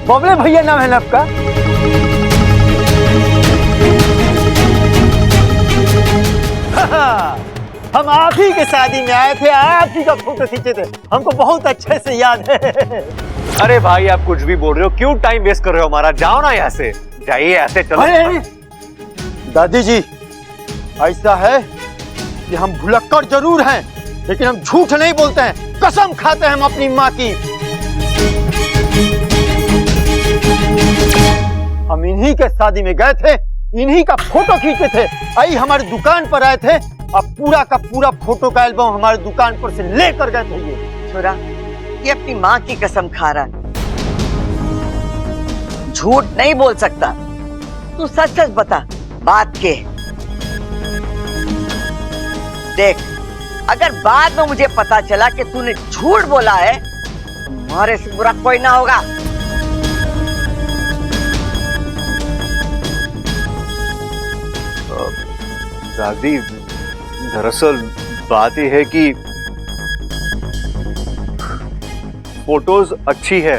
बबले भैया नाम है ना आपका? हम आप ही के शादी में आए थे, आप ही का फोटो खींचे थे, हमको बहुत अच्छे से याद है। अरे भाई आप कुछ भी बोल रहे हो, क्यों टाइम वेस्ट कर रहे हो हमारा? जाओ ना यहाँ से, जाइए, ऐसे चलो। दादी जी ऐसा है कि हम भुलक्कड़ जरूर हैं, लेकिन हम झूठ नहीं बोलते हैं, कसम खाते हैं हम अपनी माँ की। हम इन्हीं के शादी में गए थे, इन्हीं का फोटो खींचे थे, आई हमारी दुकान पर आए थे, अब पूरा का पूरा फोटो का एल्बम हमारी दुकान पर से लेकर गए थे। ये छोरा, ये अपनी माँ की कसम खा रहा है, झूठ नहीं बोल सकता। तू सच बता, बात के देख, अगर बाद में मुझे पता चला कि तूने झूठ बोला है, तुम्हारे से बुरा कोई ना होगा। दादी, दरअसल बात यह है कि फोटोज अच्छी है,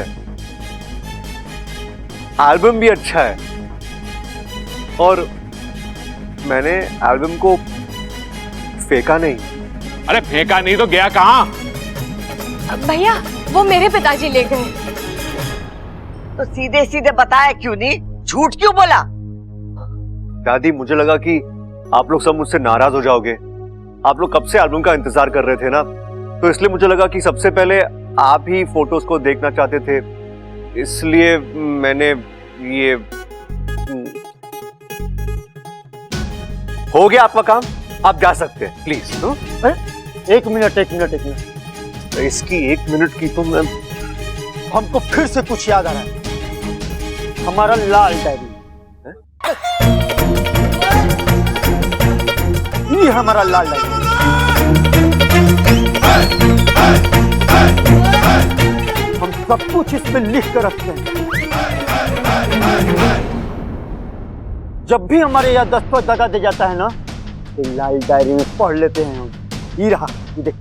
एल्बम भी अच्छा है, और मैंने एल्बम को फेंका नहीं। अरे फेंका नहीं तो गया कहाँ? भैया वो मेरे पिताजी ले गए। तो सीधे सीधे बताया क्यों नहीं, झूठ क्यों बोला? दादी मुझे लगा कि आप लोग सब मुझसे नाराज हो जाओगे। आप लोग कब से एल्बम का इंतजार कर रहे थे ना, तो इसलिए मुझे लगा कि सबसे पहले आप ही फोटोज को देखना चाहते थे, इसलिए मैंने ये हो गया आपका काम, आप जा सकते हैं प्लीज। एक मिनट इसकी 1 मिनट की तो मैं हमको फिर से कुछ याद आ रहा है, हमारा लाल डायरी। ये हमारा लाल डायरी, हम सब कुछ इसमें लिख कर रखते हैं। जब भी हमारे याददाश्त पर दगा दे जाता है ना, तो लाल डायरी में पढ़ लेते हैं हम। ये रहा, ये देख।